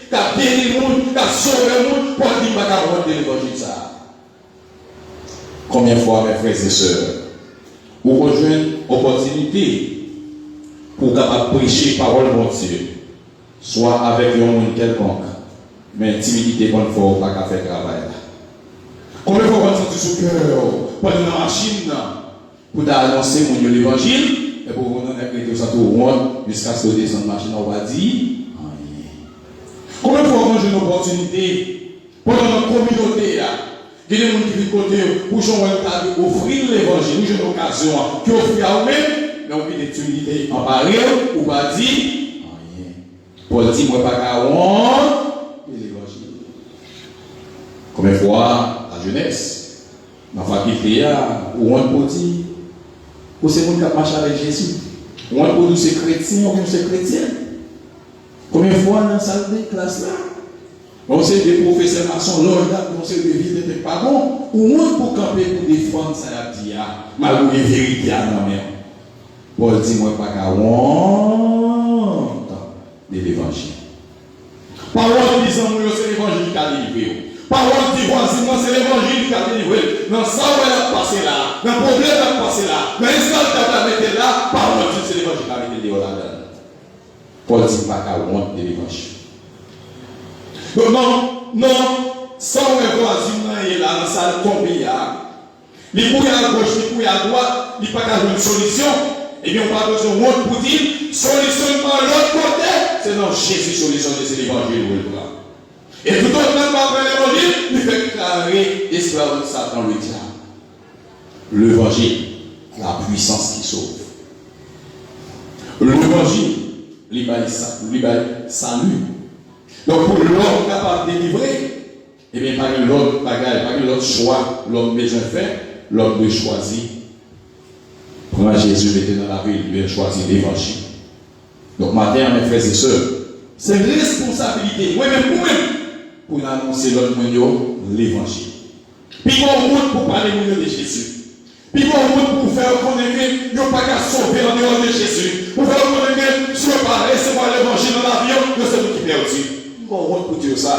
qui a béni le monde, qui a sauvé le monde, Paul dit, on ne va pas honte de l'évangile. Ça. Combien de fois, mes frères et sœurs, vous rejoignez une opportunité pour capable prêcher parole de Dieu, soit avec un monde quelconque, mais timidité bonne fois pas qu'à faire travail. Combien de fois vous sentez sous cœur pendant la machine pour annoncer mon l'évangile et pour vous donner que ça tourne jusqu'à ce que vous descendez la machine, on va dire combien de fois vous avez une opportunité pendant notre communauté là, il y a des gens qui viennent côté pour offrir l'évangile, j'ai une occasion qui offre à vous-même. Mais on vit des timidité en parler ou pas dire rien. Paul dit, moi pas qu'à honte de l'évangile. Combien de fois, la jeunesse, ma faculté, ou honte pour dire, pour ces gens qui marchent avec Jésus, ou honte pour nous, ces chrétiens, ou ces chrétiens. Combien de fois dans la salle de classe là, on sait des professeurs maçons, on sait des vies de pas bon, ou honte pour camper pour défendre ça, malgré les vérités à la mer. Paul dit, moi, pas qu'à honte de l'évangile. Parole disant, moi, c'est l'évangile qui a délivré. Parole dit, voici, moi, c'est l'évangile qui a délivré. Dans ça, on va passer là. Dans le problème, on va passer là. Dans l'instant que tu as mis là, parole dit, c'est l'évangile qui a délivré là-dedans. Paul dit, pas qu'à honte de l'évangile. Non, ça, on va voir, il est là, dans la salle tombée là. Il couille à gauche, il couille à droite, il n'y a pas qu'à une solution. Eh bien, on va besoin de monde pour dire, solution par l'autre côté, c'est dans Jésus, solution de l'évangile. Et tout autre même après l'évangile, il fait carrer l'esclave de Satan, le diable. L'évangile, la puissance qui sauve. L'évangile, il salut. Donc, pour l'homme capable de délivrer, eh bien, pas l'autre bagaille, pas l'autre choix, l'homme besoin de faire, l'homme doit choisir. Quand Jésus était dans la ville, il a choisi l'évangile. Donc, matin, mes frères et sœurs, c'est une responsabilité, moi-même, pour annoncer l'autre l'évangile. Puis, on route pour parler de Jésus. Puis, on route pour faire connaître qu'il n'y a pas qu'à sauver en dehors de Jésus. Pour faire connaître que si on parle, c'est moi l'évangile dans l'avion, que c'est nous qui perdons. On route pour dire ça.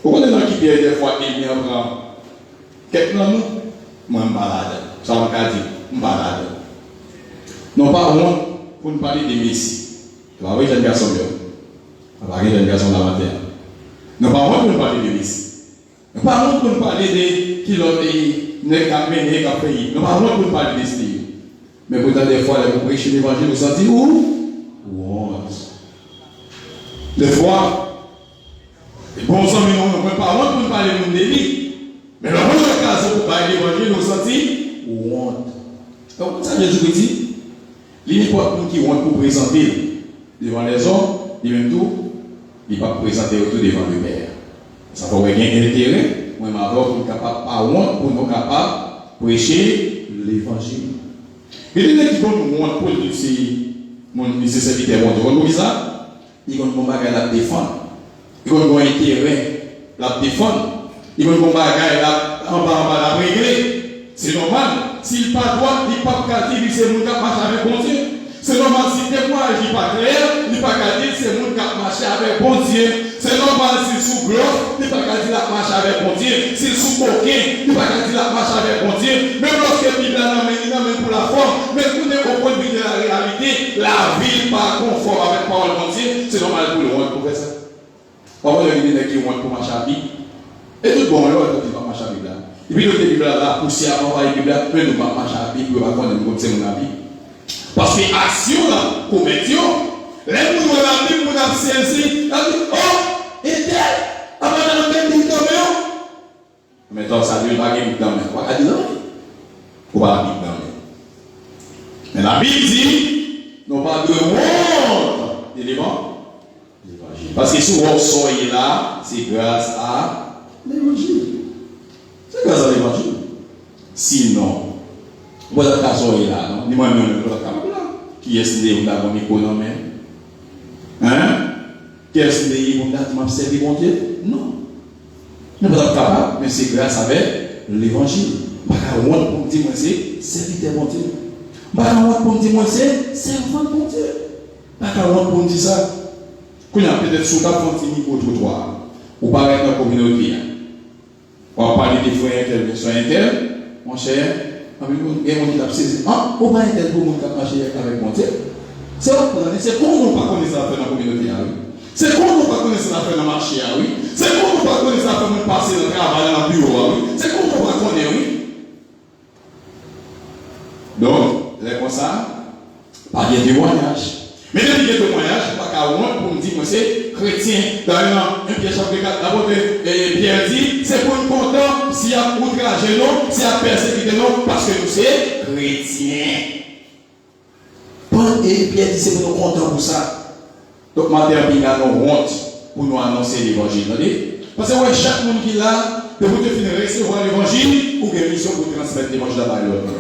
Pourquoi on est dans qui perd des fois, il y a un grand. Quelqu'un de nous, moi, je malade. Ça m'a dit. Malade. Non pas honte pour nous parler des Messie. Tu vas voir les jeunes garçons bien. Tu vas voir les jeunes garçons la matin. Non pas honte pour nous parler des Messie. Non pas honte pour nous parler des qui l'ont dit, n'est qu'à mener, qu'à payer. Non pas honte pour nous parler des styles. Mais pourtant des fois, les prêcher l'évangile, vous sentez où? Honte. Des fois, les bons hommes n'ont pas honte pour nous parler de délit. Mais la bonne occasion pour parler l'évangile, vous sentez honte. Donc, ça Jésus dit, il n'y a pas qui honte pour présenter devant les hommes, et même tout, il ne va pas présenter autour devant le Père. Ça va avoir un intérêt, moi, ma voix, pour nous capable, pas honte, pour nous capables de prêcher l'évangile. Et les gens qui vont nous honte pour nous ces serviteurs, ils ça, ils vont nous bagarre la défendre. Ils vont nous intérêt la défendre. Ils vont nous bagarre en bas la régler. C'est normal. S'il pas droit, il pas qu'à dire c'est mon qui marche avec bon Dieu. C'est normal si des fois il pas clair, il pas qu'à dire c'est mon qui marche avec bon Dieu. C'est normal s'il sous gloire, il pas qu'à dire la marche avec bon Dieu. S'il sous coquin, il pas qu'à dire la marche avec bon Dieu. Même lorsque la Bible n'amène pour la forme, mais pour au point de vue de la réalité, la vie pas conforme avec la parole de Dieu, c'est normal pour le monde pour faire ça. Parfois il y a des gens qui ont pour marcher à vie. Et tout bon, là, il va marcher à vie là. Et puis, le Bible la poussière, on va y Bible, mais nous pas marcher à Bible, on va prendre une c'est mon avis. Parce que l'action, la commission, les gens qui ont la Bible, on a saisi, on a dit, oh, et tel, avant de mettre une Bible dans le maintenant, ça ne veut pas qu'il y ait une Bible dans le main. On va dire non. On va la Bible dans le main. Mais la Bible dit, non pas de honte de l'évangile. Parce que si vous soyez là, c'est grâce à l'évangile. C'est grâce à l'évangile. Sinon, vous êtes là, non? Ni moi-même, vous êtes là. Qui est-ce que vous avez un micro dans la main? Qu'est-ce que pays pour nous servir mon Dieu? Non. Nous ne sommes pas capables, mais c'est grâce avec l'évangile. Pas qu'à honte pour me dire, moi, c'est serviteur mon Dieu. Pas qu'à honte pour me dire, moi, c'est servant mon Dieu. Pas qu'à honte pour me dire ça. Quand il y a peut-être sous ta frontière au trottoir, ou pas dans la communauté, on va parler des frères interventions internes, mon cher, il y a des gens qui ont saisi. Ah, on va intervenir pour nous marcher avec mon Dieu. C'est comment on ne pas connaître ça dans la communauté. C'est comment on ne pas connaître ça dans le marché. C'est comment on ne pas connaître ça dans passer le travail dans le bureau. C'est comment on ne pas connaître. Donc, c'est comme ça, par des témoignages. Mais depuis des témoignages, pas qu'à honte pour me dire que c'est chrétien. Dans un Pierre chapitre 4, l'apôtre Pierre dit, c'est pour nous content s'il y a outragé nous, s'il y a persécuté nous, parce que nous sommes chrétiens. Et Pierre dit, c'est pour nous content pour ça. Donc, maintenant, il y a nos honte pour nous annoncer l'évangile. Parce que chaque monde qui est là, de vous finir recevoir l'évangile, ou une mission pour transmettre l'évangile à l'autre.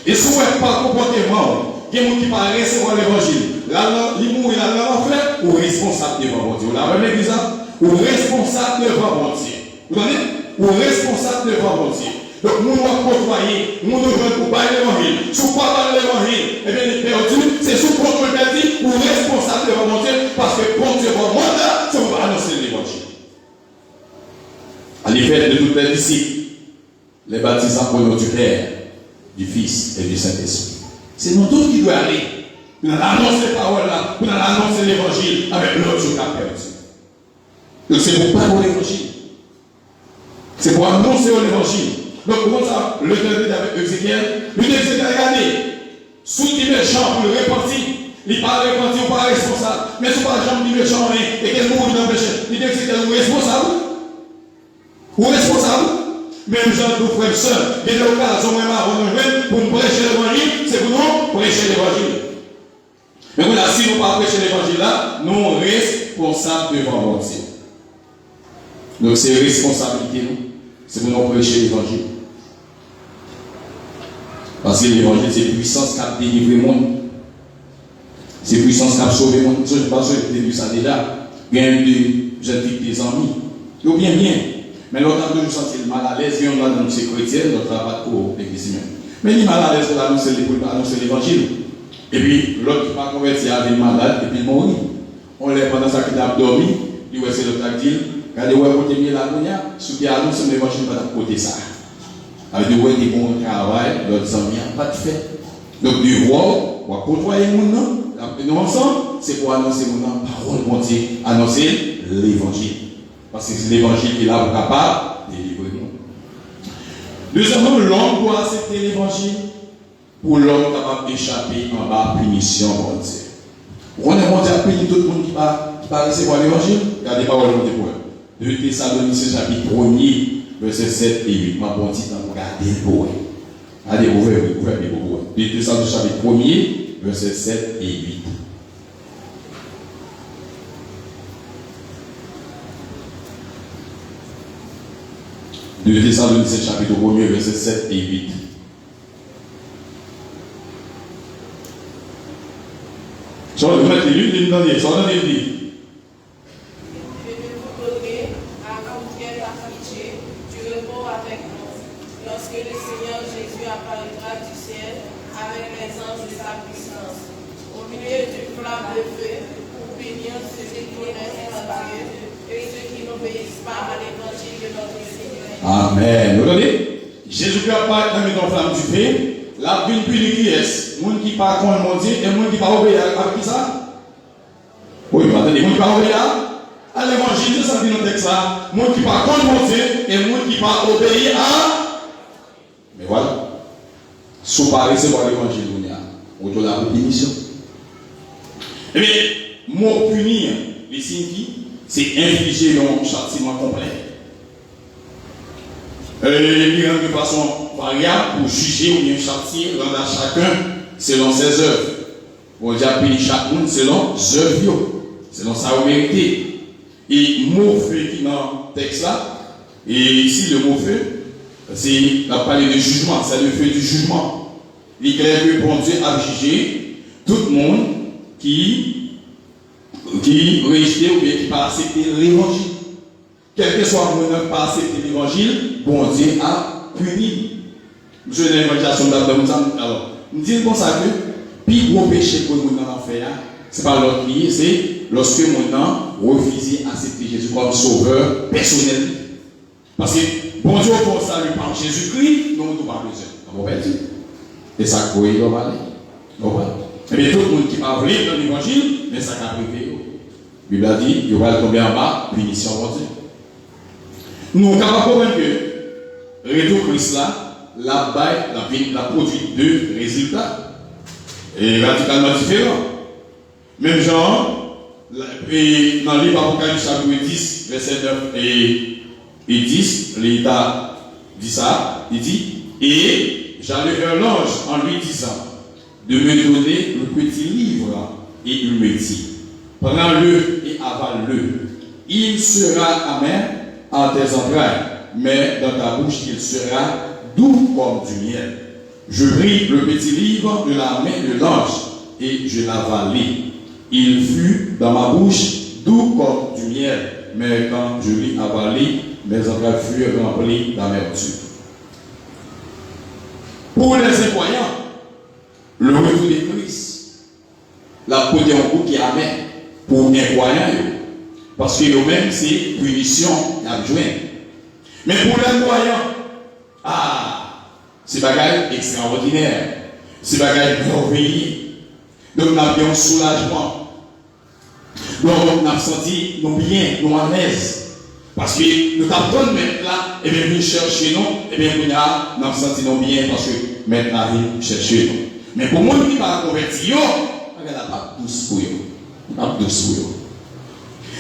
Et si vous n'êtes pas comportement, il y a des gens qui ne parlent recevoir l'évangile. L'humour, il a l'enfer, ou responsable devant mon Dieu. Vous l'avez l'église, ou responsable devant mon Dieu. Vous entendez? Ou responsable devant mon Dieu. Donc, nous devons côtoyer, nous devons pour parler l'évangile. Si vous ne parlez pas l'évangile, eh bien, il est perdu. C'est sous contrôle perdu, ou responsable devant mon Dieu, parce que bon Dieu, votre mandat, c'est vous annoncer l'évangile. En effet, de tous les disciples, les baptisants au nom du Père, du Fils et du Saint-Esprit. C'est nous tous qui devons aller. Nous allons annoncer les paroles là, nous allons annoncer l'évangile avec l'autre qui a perdu. Donc c'est pour parler l'évangile. C'est pour annoncer l'évangile. Donc comment ça, le dernier avec Ézéchiel, lui dit Ézéchiel, regardez, sous les méchants pour le repentir, il n'est pas repentir ou pas responsable. Mais si pas jamais dit méchant et qu'elle mourit dans le péché, il dit Ézéchiel, ou responsable. Ou responsable. Même Jean, nous frères et sœurs, il y a des occasions même avant de pour nous prêcher l'évangile, c'est pour nous prêcher l'évangile. Mais voilà, si nous ne pas prêcher l'évangile là, nous sommes responsables devant mon Dieu. Donc c'est responsabilité nous, c'est pour nous prêcher l'évangile. Parce que l'évangile c'est puissance qui a délivré le monde. C'est puissance qui a sauvé le monde. Je ne sais pas si vous avez vu ça déjà. Il y a des jeunes filles, des amis. Ils ont bien. Mais l'autre a toujours senti mal à l'aise, il y en a dans ces chrétiens, l'autre n'a pas trop l'église. Mais il est mal à l'aise pour annoncer l'évangile. Et puis l'autre qui pas converti avait malade et puis il mourit. On l'a pendant ça qu'il a dormi, il voit c'est l'autre qui dit, regardez où est côté mieux la lumière, ce qui annonce l'évangile pas de côté ça. Avec des bons travail, l'autre amis n'a pas de fait. Donc du roi, on va côtoyer mon nom, nous ensemble, c'est pour annoncer mon nom, parole de Dieu, annoncer l'évangile. Parce que c'est l'évangile qui est là pour capable de délivrer nous. Deuxièmement, l'homme doit accepter l'évangile pour l'homme capable d'échapper en bas punition pour Dieu. On est monté à punir tout le monde qui va recevoir l'évangile. Regardez pas où on est. 2 Thessaloniciens chapitre 1er, versets 7 et 8. Ma bonne petite, regardez le beau. Allez, ouvrez les beaux. 2 Thessaloniciens chapitre 1er, versets 7 et 8. 2 Thessaloniciens chapitre 1er, versets 7 et 8. Je vais vous mettre les livres, les livres, ça va dans les livres. Et de vous donner à l'entière affligée du repos avec nous, lorsque le Seigneur Jésus apparaîtra du ciel avec les anges de sa puissance, au milieu d'une flamme de feu, pour punir ceux qui connaissent à Dieu et ceux qui n'obéissent pas à l'évangile de notre Seigneur. Amen. Vous entendez? Jésus-Christ apparaît dans la flamme du feu. La ville punit qui est? Monde qui parle contre mon Dieu et monde qui parle obéir à qui ça? Oui, vous attendez, monde qui parle obéir à l'évangile, c'est ça qui nous dit ça. Monde qui parle contre mon Dieu et monde qui parle obéir à. Mais voilà. Si vous parlez, c'est pour l'évangile, vous avez la punition. Eh bien, mot punir, les signifie, c'est infliger un châtiment complet. Il y a de façon variable pour juger ou bien châtier, rendre à chacun selon ses œuvres. On dit à punir chaque monde selon ses œuvres, selon sa mérité. Et mot feu qui est dans le texte là, et ici le mot feu, c'est la parler de jugement, c'est le feu du jugement. Il est clair que bon Dieu a jugé tout le monde qui qui rejeté ou bien qui pas accepté l'évangile. Quel que soit le monde qui pas accepté l'évangile, bon Dieu a puni. Je n'ai l'évangélisation de la alors, nous disons comme ça que, puis gros péché pour le monde en enfer, ce n'est pas l'autre lié, c'est lorsque mon âme refuse d'accepter Jésus comme sauveur personnel. Parce que, bon Dieu, pour salut par Jésus-Christ, nous ne pouvons pas besoin. Et ça, vous voyez, on va aller. Et bien, tout le monde qui va venir dans l'évangile, mais ça va priver. La Bible a dit, il va tomber en bas, punition pour Dieu. Nous sommes capables de comprendre que, retour Christ là, la produit deux résultats. Et radicalement différents. Même genre, dans le livre Apocalypse chapitre 10, verset 9 et 10, l'État dit ça, il dit, et j'allais vers l'ange en lui disant, de me donner le petit livre, et il me dit, prends-le et avale-le. Il sera amer en tes entrailles, mais dans ta bouche il sera doux comme du miel. Je pris le petit livre de la main de l'ange, et je l'avalai. Il fut dans ma bouche doux comme du miel, mais quand je l'ai avalé, mes entrailles furent remplies d'amertume. Pour les incroyants, le retour de Christ, la côté en coup qui est amer pour les incroyants, parce que eux-mêmes c'est punition à joindre. Mais pour les croyants, c'est bagaille extraordinaire, c'est bagaille merveilleux. Donc, nous avons un soulagement. Donc, nous avons senti nous bien, nous à l'aise. Parce que nous avons mettre là, et bien, nous chercher nous, et bien, nous avons senti nous bien parce que maintenant, nous chercher nous. Mais pour moi, qui va convertir, on n'a pas douce pour eux. On n'a pas douce pour eux.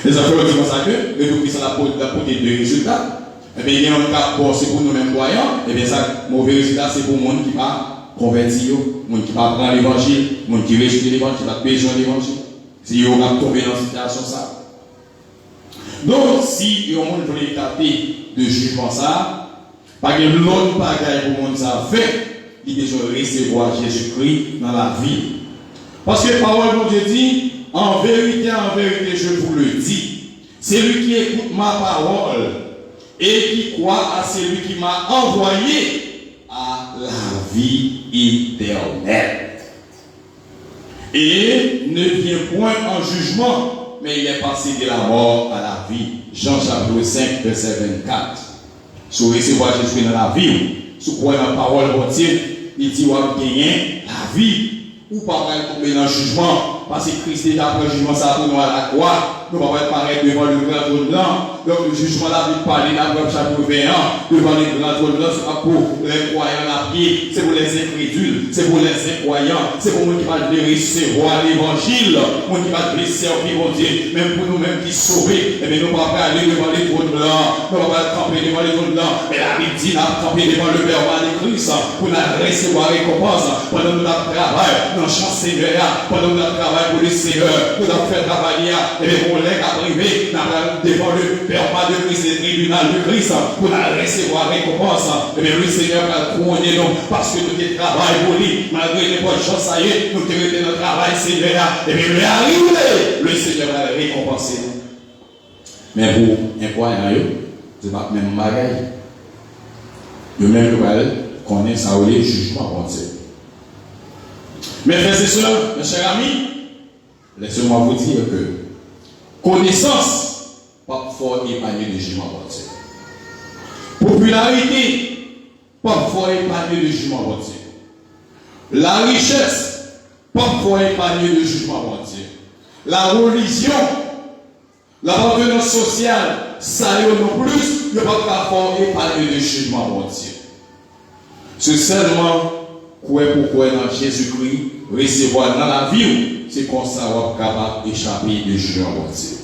Les affaires disent comme ça que, le Christ a apporté deux résultats. Et bien, il y a un cas, bon, c'est pour nous-mêmes croyants, et bien, ça, mauvais résultat, c'est pour le monde qui va convertir, le monde qui va prendre l'évangile, le monde qui rejette l'évangile, qui va besoin de l'évangile. Si on va tomber dans une situation ça. Donc, si on monde veut étaper de jugement ça, pas que l'autre bagaille pour le monde ça fait, il besoin de recevoir Jésus-Christ dans la vie. Parce que la parole de Dieu dit, en vérité, je vous le dis, celui qui écoute ma parole et qui croit à celui qui m'a envoyé a la vie éternelle. Et ne vient point en jugement, mais il est passé de la mort à la vie. Jean chapitre 5, verset 24. Si vous recevez Jésus dans la vie, si vous croyez dans la parole de Dieu, il dit, vous avez gagné la vie. Ou pas tomber dans le jugement, parce que Christ déjà après le jugement, ça pour nous à la croix. Nous ne pouvons pas paraître devant le grand trône blanc. Donc le jugement là, il parle dans le chapitre 21, devant le grand trône blanc, ce n'est pas pour les croyants à pied, c'est pour les incrédules, c'est pour les incroyants, c'est pour nous qui va recevoir l'évangile, nous qui va servir mon Dieu, même pour nous-mêmes qui sauvés, et bien nous ne pouvons pas aller devant les trônes blancs, nous ne pouvons pas camper devant les trônes blancs, mais la Bible dit, nous avons campé devant le Père de Christ, pour nous recevoir récompense, pendant nous avons travaillé dans le champ Seigneur, pendant nous avons travaillé pour le Seigneur, nous avons fait travailler, et bien pour les arriver, nous avons devant le Père de Christ, le tribunal de Christ, pour nous recevoir récompense, et bien le Seigneur va couronner nous, parce que nous avons travaillé pour lui, malgré les bonnes choses, ça y est, nous avons été notre travail, Seigneur, et bien le arrivé, le Seigneur va récompenser nous. Mais pour un croyant, ce n'est pas même bagaille. Le même qu'on est ça ou les jugements pour Dieu. Mes frères et sœurs, mes chers amis, laissez-moi vous dire que connaissance, pas fort épargné de jugement pour Dieu. Popularité, pas fort épargné de jugement pour Dieu. La richesse, pas fort épargné de jugement pour Dieu. La religion, l'appartenance sociale, ça y est non plus, ne pas fort épargné de jugement pour Dieu. C'est seulement pourquoi dans Jésus-Christ, recevoir dans la vie, c'est comme ça qu'on est capable d'échapper de jugement pour Dieu.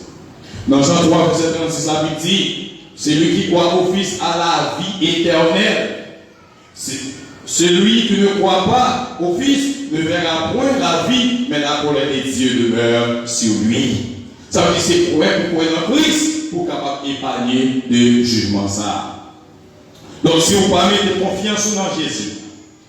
Dans Jean 3, verset 36, la Bible dit, celui qui croit au Fils a la vie éternelle. Celui qui ne croit pas au Fils ne verra point la vie, mais la colère des dieux demeure sur lui. Ça veut dire que c'est pourquoi dans Christ pour capable d'épargner de jugement ça. Donc si vous parlez de confiance dans Jésus,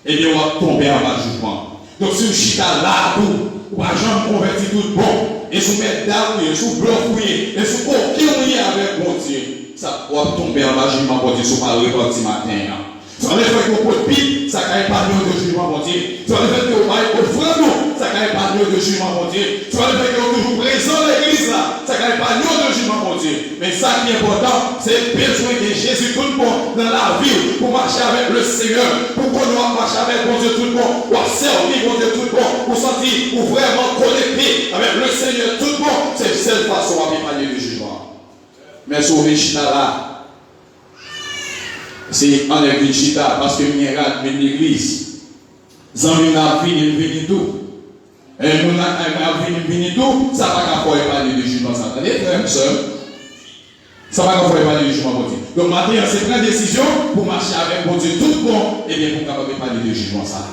eh bien on va tomber en bas de jugement. Donc si vous chita là, vous ne pouvez jamais convertir tout bon. et sous mettre d'armes, et sous bluff, et sous aucun lien avec mon Dieu, ça va tomber en bas, jugement, mon Dieu, sur pas reparti matin. Ça va faire que votre pipe, ça ne caille pas de jugement, mon Dieu. Ça va faire que votre frère, ça ne caille pas de jugement, mon Dieu. Ça va faire que vous toujours présent à l'église, là, ça ne caille pas de jugement, mon Dieu. Mais ça qui est important, c'est besoin de Jésus tout le monde dans la vie pour marcher avec le Seigneur, pour qu'on marche avec mon Dieu tout le monde, pour servir mon Dieu tout le monde, pour sentir, pour vraiment connecter avec le Seigneur tout le monde. C'est cette façon à parler du jugement. Mais sur les chita là, c'est en église chita parce que Mirat vient de l'église. Zambie n'a venu tout. Et nous n'a venu tout. Ça va pas parler de jugement. Ça va frère, soeur. Ça va pas parler de jugement, mon Dieu. Donc maintenant, c'est prendre décision pour marcher avec mon Dieu tout le monde. Et bien, pour capable parler de jugement, ça.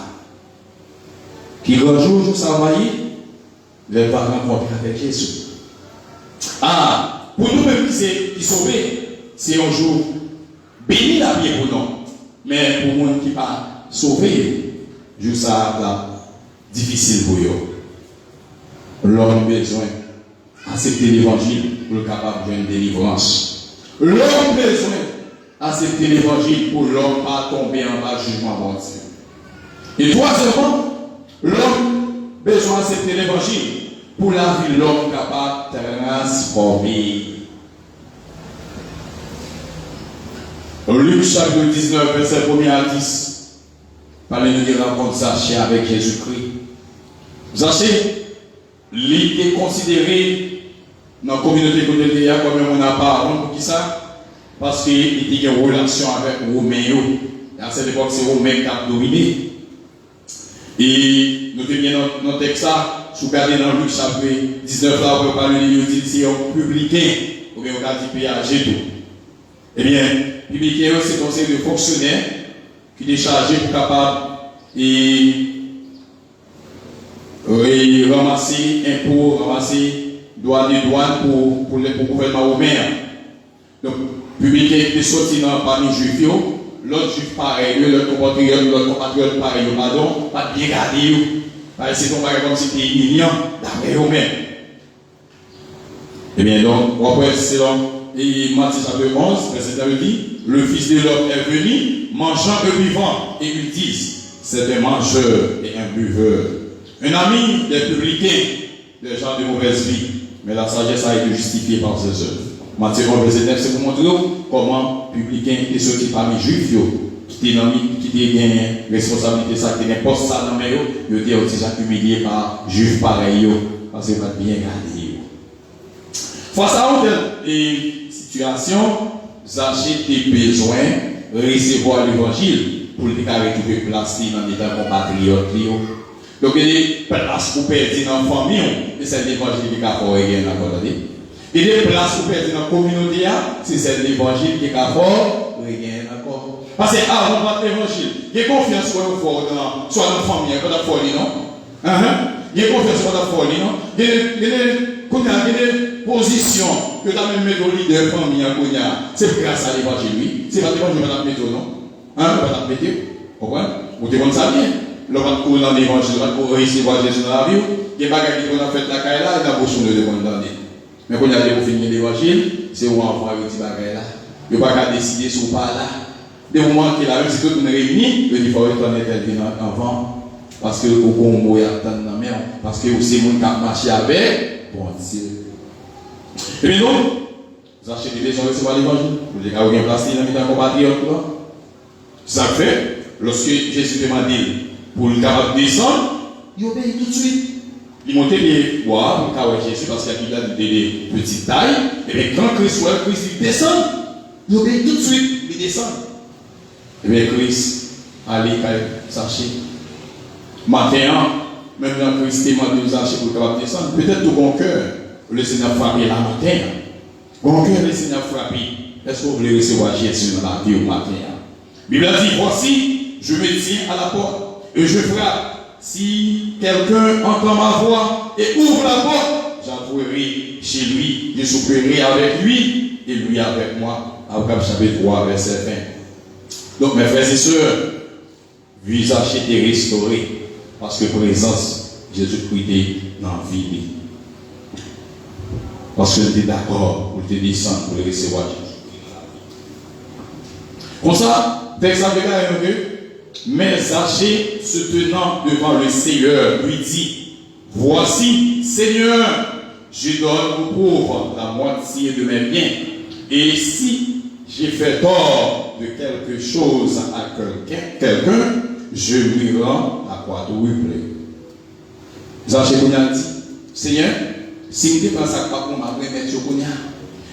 Qui un jour, ça va y les parents rencontrer avec Jésus. Ah, pour nous-mêmes qui sauvés, c'est un jour. Béni la vie pour nous. Mais pour les gens qui ne sont pas sauvés, juste ça, là, difficile pour eux. L'homme a besoin d'accepter l'évangile pour être capable de une délivrance. L'homme a besoin d'accepter l'évangile pour l'homme ne pas tomber en bas jugement bon Dieu. Et troisièmement, l'homme a besoin d'accepter l'évangile pour la vie de l'homme capable de transformer. Luc chapitre 19, verset 1 à 10. Parlez-nous des rencontres Zachée avec Jésus-Christ. Zachée, il est considéré dans la communauté côté comme un apparent. Pour qui ça? Parce qu'il était en relation avec Romain. À cette époque, c'est Romain qui a dominé. Et nous avons bien dans le texte, si vous regardez dans Luc chapitre 19, là, on peut parler de c'est un publicain, ou bien on a dit péage tout. Eh bien, publicain, c'est un conseil de fonctionnaire qui est chargé pour capable et ramasser impôts, ramasser droits de douane pour le gouvernement romain. Donc, publicain qui est sorti parmi les juifs, l'autre juif pareil, l'autre compatriote pareil, pardon, pas bien gardé. C'est ton bagage comme si c'était humiliant d'après eux-mêmes. Eh bien, donc, on va c'est donc. Et Matthieu chapitre 11, verset 1 dit, le Fils de l'homme est venu, mangeant et buvant, et ils disent, c'est un mangeur et un buveur. Un ami des publicains, des gens de mauvaise vie, mais la sagesse a été justifiée par ses œuvres. Matthieu 11, verset 9, c'est pour montrer comment publicains et ceux qui parmi juifs, qui étaient gagné responsabilité, ça, qui n'est pas ça dans les ils étaient aussi humiliés par juifs pareils, parce qu'ils n'ont pas bien gardé. Face à une situation, Zachée a besoin de recevoir l'évangile pour le récupérer place dans l'état compatriote. Donc, il y a des places pour perdre dans la famille, et c'est l'évangile qui a fait. Il y a des places pour perdre dans la communauté, c'est l'évangile qui a fait. Parce qu'avant l'évangile, il y a confiance soit dans la famille, pas dans la folie, non? Il y a confiance dans la folie, non? Il y a des positions que tu as même mis au leader de la famille, c'est grâce à l'évangile, oui. C'est pas l'évangile que tu as mis, non? Pas mettre, vous comprenez? Vous devez ça bien. Lorsqu'on court dans l'évangile, on va recevoir Jésus dans la vie, il y a des bagages qu'on a fait la caille là, et la bouche de condamner. Mais quand il y a des finir l'évangile, c'est où on envoie les petits bagages là. Il n'y a pas qu'à décider sur pas là. Des moments qu'il a même si tout le monde réuni, il faut retourner avant. Parce que au Congo, il y a tant de mer. Parce que c'est mon qui a marché avec. Bon Dieu. Et bien donc, vous achetez des gens recevoir l'évangile. Vous avez bien placé dans les compatriotes. Ça fait, lorsque Jésus demande pour le capable descendre, il obéit tout de suite. Il monte les bois pour le Jésus parce qu'il y a des petites tailles. Et bien quand Christ descend, il obéit tout de suite. Il descend. Et bien Christ, allez, sachez. Matin, même dans Christ, il m'a dit pour le capable descendre. Peut-être tout bon cœur, le Seigneur frappé la matin. Bon cœur, le Seigneur frappé. Est-ce que vous voulez recevoir Jésus dans la vie au matin? La Bible dit, voici, je me tiens à la porte et je frappe. Si quelqu'un entend ma voix et ouvre la porte, j'entrerai chez lui, je souperai avec lui et lui avec moi. Apocalypse chapitre 3, verset 20. Donc mes frères et sœurs, visage était restauré parce que présence Jésus-Christ est dans la vie. Parce que tu es d'accord pour te descendre, pour le recevoir Jésus. Comme ça, texte a déclaré que, mais Zachée, se tenant devant le Seigneur, lui dit, voici, Seigneur, je donne aux pauvres la moitié de mes biens. Et si j'ai fait tort de quelque chose à quelqu'un, je lui rends la quadruple. Zachée a dit, Seigneur, si je ne prends ça pas pour ma remettre sur Kounia,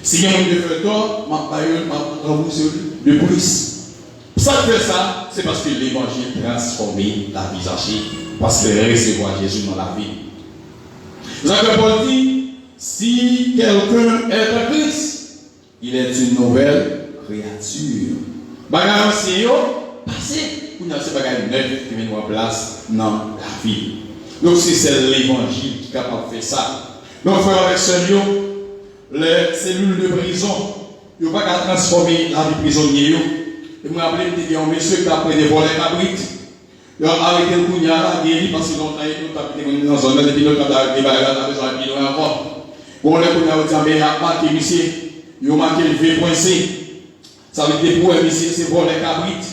si je fait tort, je vais rembourser de plus. Ça fait ça, c'est parce que l'évangile transformé la vie Zachée, parce que recevoir Jésus dans la vie. Jacques Paul dit, si quelqu'un est en Christ, il est une nouvelle créature. Bagage ancien, passé, ou non, c'est bagage neuf qui vient en place dans la vie. Donc c'est l'évangile qui est capable de faire ça. Donc frère avec ce les cellules de prison, il ne va pas transformer la vie prisonnière. Et je me rappelle que il y a un monsieur qui a pris des volets cabrites. Il a arrêté le coup, il a guéri parce que longtemps il a été dans la zone, et puis il a besoin de pilon encore. Bon, le coup, il a dit, mais il a marqué monsieur, il a marqué le V.C. Ça veut dire pour monsieur, c'est volets cabrites.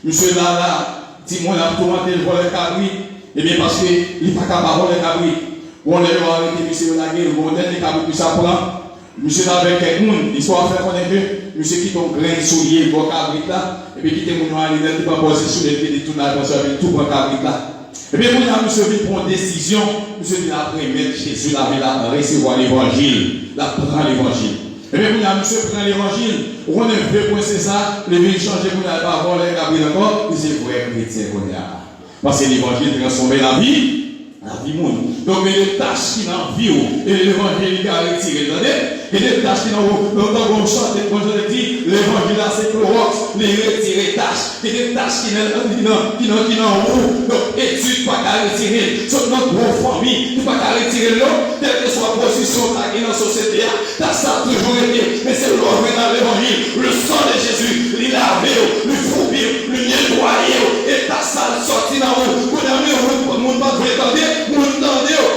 Monsieur là, dis-moi, il a tourmenté le volet cabrite. Et bien parce qu'il n'est pas capable de voler cabrite. On l'a arrêté, monsieur, il a guéri, on a dit, cabrite, ça prend. Monsieur avec quelqu'un, l'histoire fait connaître que monsieur qui ton grain soulier, bon cabrit là, et puis qui était mon aller, il pas posé sur les pieds de tout l'attention avec tout bon cabrit là. Et puis quand monsieur vient prendre une décision, monsieur dit après mettre Jésus là, recevoir l'évangile, là prend l'évangile. Et puis quand monsieur prend l'évangile, on est vrai pour c'est ça, le vient changer pour la parole, les cabrit encore, c'est vrai chrétien qu'on a. Parce que l'évangile transforme la vie. La vie monde. Donc, il y a des tâches qui n'ont vie, et l'évangile qui a retiré. Il y a des tâches qui n'ont pas chanté, comme je l'ai dit, l'évangile a ses clorox, les retirer tâches. Il y a des tâches qui n'ont roue. Donc, études, pas qu'à retirer. Sauf notre grosse famille, pas qu'à retirer l'homme, telle que soit la position dans la société. Ça a toujours été, mais c'est l'homme dans l'évangile. Le sang de Jésus, il a lavé, le fourbi, le nettoyé, et ta salle sortie dans vous. Vous n'avez pas de monde pas vous l'étendre.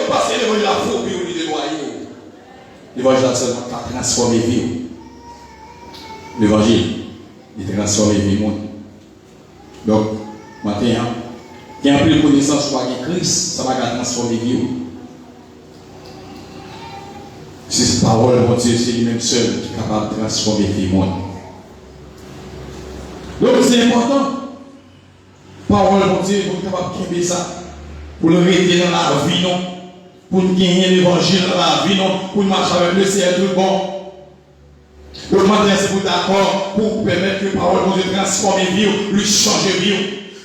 Parce que l'évangile a faux, puis on est dévoyé. L'évangile a seulement transformé la vie. L'évangile, il transforme la vie. Donc, maintenant, qui a plus de connaissance par Christ, ça va transformer la vie. C'est cette parole, mon Dieu, c'est lui-même seul qui est capable de transformer la vie. Donc, c'est important. Parole, mon Dieu, pour être capable de faire ça. Pour le mettre dans la vie, non. Pour gagner l'évangile dans la vie, non. Pour marcher avec le Seigneur tout bon. Le matin, c'est pour d'accord, pour permettre que la parole de Dieu transforme la vie, lui change la vie.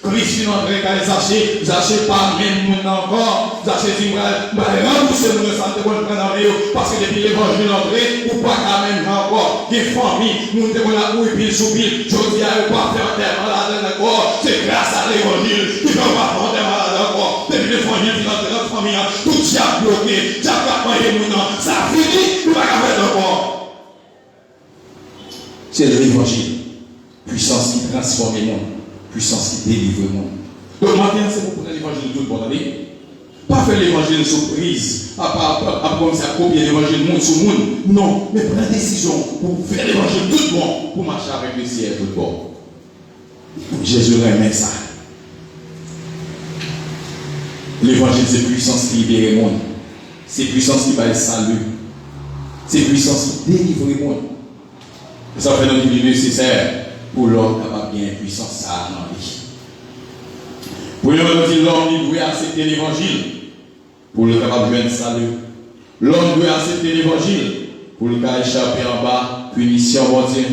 Christ est en train de Zachée, Zachée pas même monde encore. Zachée dit, rembourser nous santé pour le prendre parce que depuis l'évangile entré, ou pas quand même encore, des familles, nous devons la couille pile sous pile. Je dis à eux, pas faire enterrement là-dedans encore. C'est grâce à l'évangile, ils ne peuvent pas faire enterrement là-dedans encore. Depuis l'évangile, ils entrent dans la famille, tout diable bloqué, diable pas manger mon nom, ça finit, ils ne peuvent pas faire encore. C'est l'évangile, puissance qui transforme le monde. Puissance qui délivre le monde. Donc maintenant, c'est pour prendre l'évangile tout le monde. Pas faire l'évangile surprise, à commencer à copier l'évangile monde sur monde. Non, mais prendre la décision pour faire l'évangile tout le monde, pour marcher avec le ciel tout le monde. Jésus remet ça. L'évangile, c'est puissance qui libère le monde. C'est puissance qui va le salut. C'est puissance qui délivre le monde. Ça fait notre vie nécessaire. Pour l'homme capable bien puissance ça dans la vie. Pour l'homme doit accepter l'évangile pour le capable de salut. L'homme doit accepter l'évangile pour le cas échapper en bas, punition bon Dieu.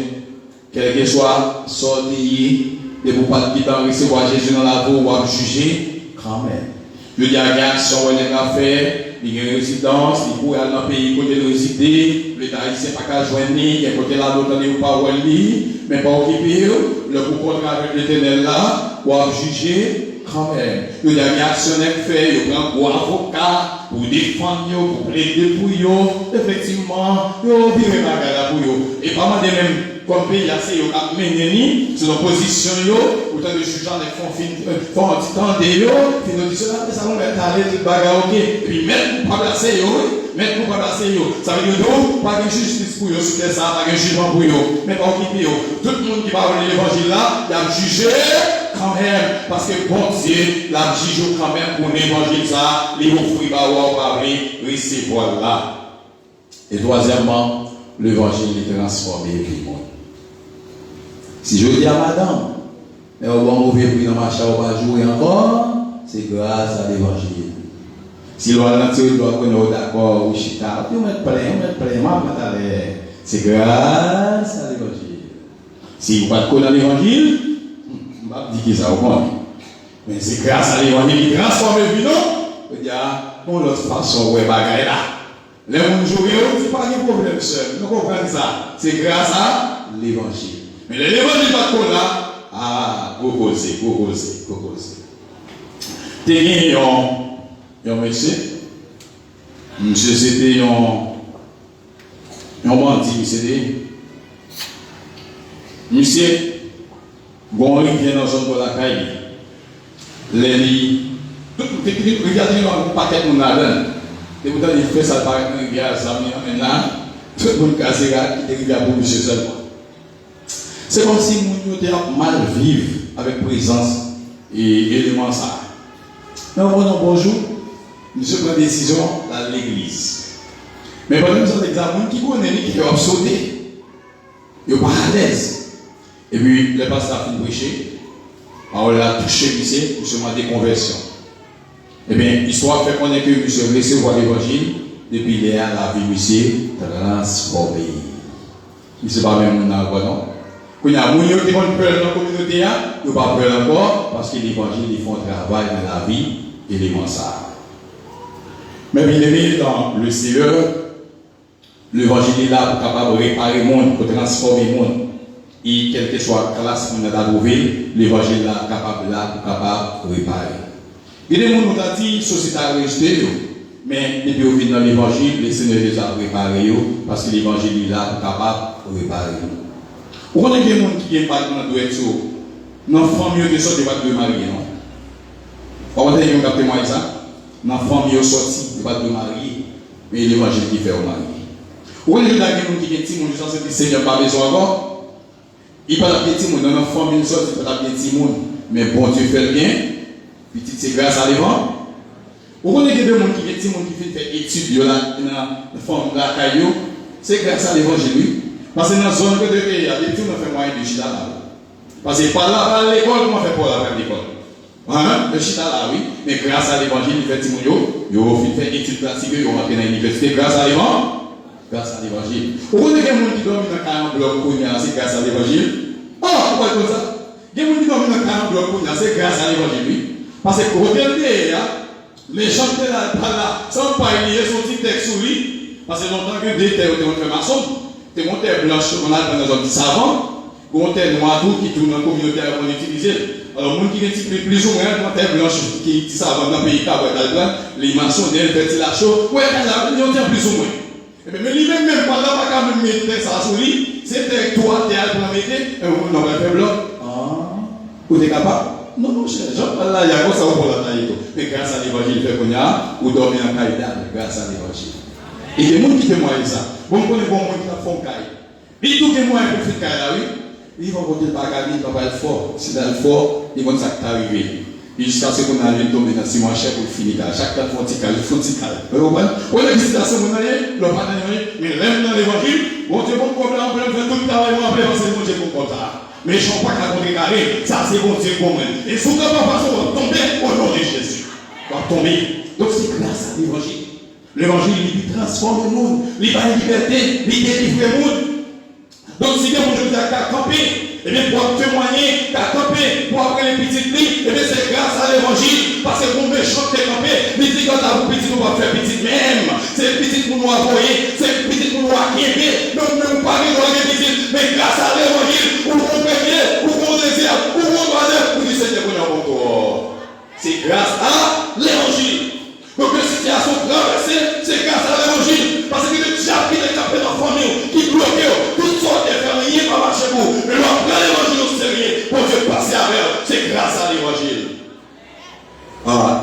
Quel que soit sorti et pour pas quitter recevoir Jésus dans la voie ou juger quand même. Je dis à la action où il a fait, il y a une résidence, il faut aller dans le pays côté de résider, l'État ici pas qu'à joindre, il y a côté là d'autres ou pas mais pas occuper, le pour avec l'Éternel là, ou à juger quand même. Il y a une action qui fait, il prend un avocat, pour défendre, pour plaider pour eux, effectivement, ils virent bagarre pour eux. Et pas mal de même, comme pays, c'est eux qui mènent sur leur position, autant de jugeants des fonds un petit temps de eux, puis nous disons, ça va mettre à l'aise, bagarre, ok, puis même pour placer eux, même pour placer eux, ça veut dire non, pas de justice pour eux, sur ça, pas de jugement pour eux, mais pas occuper eux. Tout le monde qui parle de l'évangile là, il a jugé quand même, parce que bon Dieu, l'a jugé quand même pour l'évangile ça, les fruits va parler, recevoir là. Et troisièmement, l'évangile est transformé le monde. Si je dis à madame, mais on va mauvais prix dans ma chambre, on va jouer encore, c'est grâce à l'évangile. Si l'on a naturel, doit connaître d'accord, ou chita, on met plein, c'est grâce à l'évangile. Si vous ne connaissez pas l'évangile, on va dire que ça augmente. Mais c'est grâce à l'évangile qui transforme le vie, non? Il y a une autre façon, ouais, bagaille là. Les gens jouent, c'est pas un problème seul. Nous comprenons ça. C'est grâce à l'évangile. Mais l'évangile pas qu'on là, go causer. T'es gagné un monsieur. Monsieur c'était un bandit, monsieur, bon, il vient dans une zone de la caille. Regardez un paquet de monde. Et pourtant, il fait ça par un rivière, ça vient là. Tout le monde casse les gars qui est rivière pour monsieur seulement. C'est comme si nous étions mal vivre avec présence et élément ça. Mais bonjour, monsieur prend décision dans l'église. Mais pendant que nous examen qui connaît, qui fait sauter, il n'est pas à l'aise. Et puis, le pasteur a fini de prêcher. On l'a touché, monsieur m'a dit conversion. Eh bien, l'histoire fait connaître que monsieur recevoir l'évangile, depuis il est à la vie, monsieur transformé. Monsieur pas même mon arbre, non? Quand il y a des gens qui ont peur dans la communauté, ils n'ont pas peur encore, parce que l'évangile, ils font un travail dans la vie et les ça. Mais bien aimé, dans le Seigneur, l'évangile est là pour capable de réparer le monde, pour transformer le monde. Et quelle que soit la classe qu'on a trouvée, l'évangile est capable de réparer. Il y a des gens qui ont dit que la société a resté, mais depuis au final de l'évangile, le Seigneur les a réparés, parce que l'évangile est là capable de réparer. Vous connaissez des gens qui viennent pas dans le sur dans la famille de sortir de marier, non? Vous connaissez des gens qui ont ça? Dans la famille de sortir de marier, mais l'évangile qui fait au mari. Vous connaissez des gens qui ont des gens qui ont dit Seigneur pas besoin encore? Il parle de petits gens dans la famille de sortir, il parle de petits gens, mais bon Dieu fait le bien. Petit, c'est grâce à l'évangile. Vous connaissez des gens qui font des études dans la forme de la caillou, c'est grâce à l'évangile. Parce que dans la zone que de pays, il y a des gens qui font moyen de chita là. Parce que par là, à l'école, comment on fait pour la faire l'école? Le chita là, oui, mais grâce à l'évangile, il fait Timoyo, il a fait études pratiques, il a rentré dans l'université grâce à l'évangile. Grâce à l'évangile. Vous connaissez des gens qui dorment dans 40 blocs, c'est grâce à l'évangile. Ah, pourquoi comme ça? Des gens qui dorment dans 40 blocs, c'est grâce à l'évangile, oui. Parce que quand les gens qui sont là, sans pas lier son petit texte sur lui, parce que longtemps que des terres ont fait maçon, des terres blanches, on a dans un savant, des terres noires qui tournent dans la communauté qu'on utilise. Alors, les gens qui ont plus ou moins des terres blanches qui savent dans le pays, les maçons, les ventilation, ouais, ils ont plus ou moins. Mais lui-même, pas là, pas quand même mettre ça sur lui, c'est toi, terre pour mettre, on a fait bloc. Ah, vous êtes capable? Non, cher, là, il y a quoi ça pour la taille. Mais grâce à l'évangile, fait qu'on a, ou dormir en caille grâce à l'évangile. Et il y a des gens qui témoignent ça. Bon, on connaît bon monde qui font caille. Et tout le monde qui fait caille là, oui. Ils vont compter par caille, ils vont pas être fort. Si dans le fort, ils vont ça qui arriver. Et jusqu'à ce qu'on arrive tomber dans Simon Chef pour finir. Chaque fois, il faut un petit caille. Vous comprenez? On a dit à ce moment-là, le partenaire, mais l'aime dans l'évangile, bon Dieu, bon problème, on peut faire tout le travail, on peut faire bon Dieu pour comme ça. Mais je ne suis pas qu'à contrecarrer, ça c'est bon Dieu pour moi. Et si vous ne pouvez pas tomber au nom de Jésus. On va tomber. Donc c'est grâce à l'évangile. L'évangile, il transforme le monde, il va la liberté, il délivre le monde. Donc si bien aujourd'hui à camper, et bien pour témoigner, à camper, pour après les petites lignes, et bien c'est grâce à l'évangile, parce que pour méchant qui est campé, il dit quand vous petit, on va faire petit même. C'est petit pour nous envoyer, c'est petit pour nous acquérir, donc nous pas nous petit, mais grâce à l'évangile, pour qu'on prie, pour qu'on désire, pour qu'on doit dire, pour dire Seigneur, pour nous. C'est grâce à l'évangile. Donc les situations graves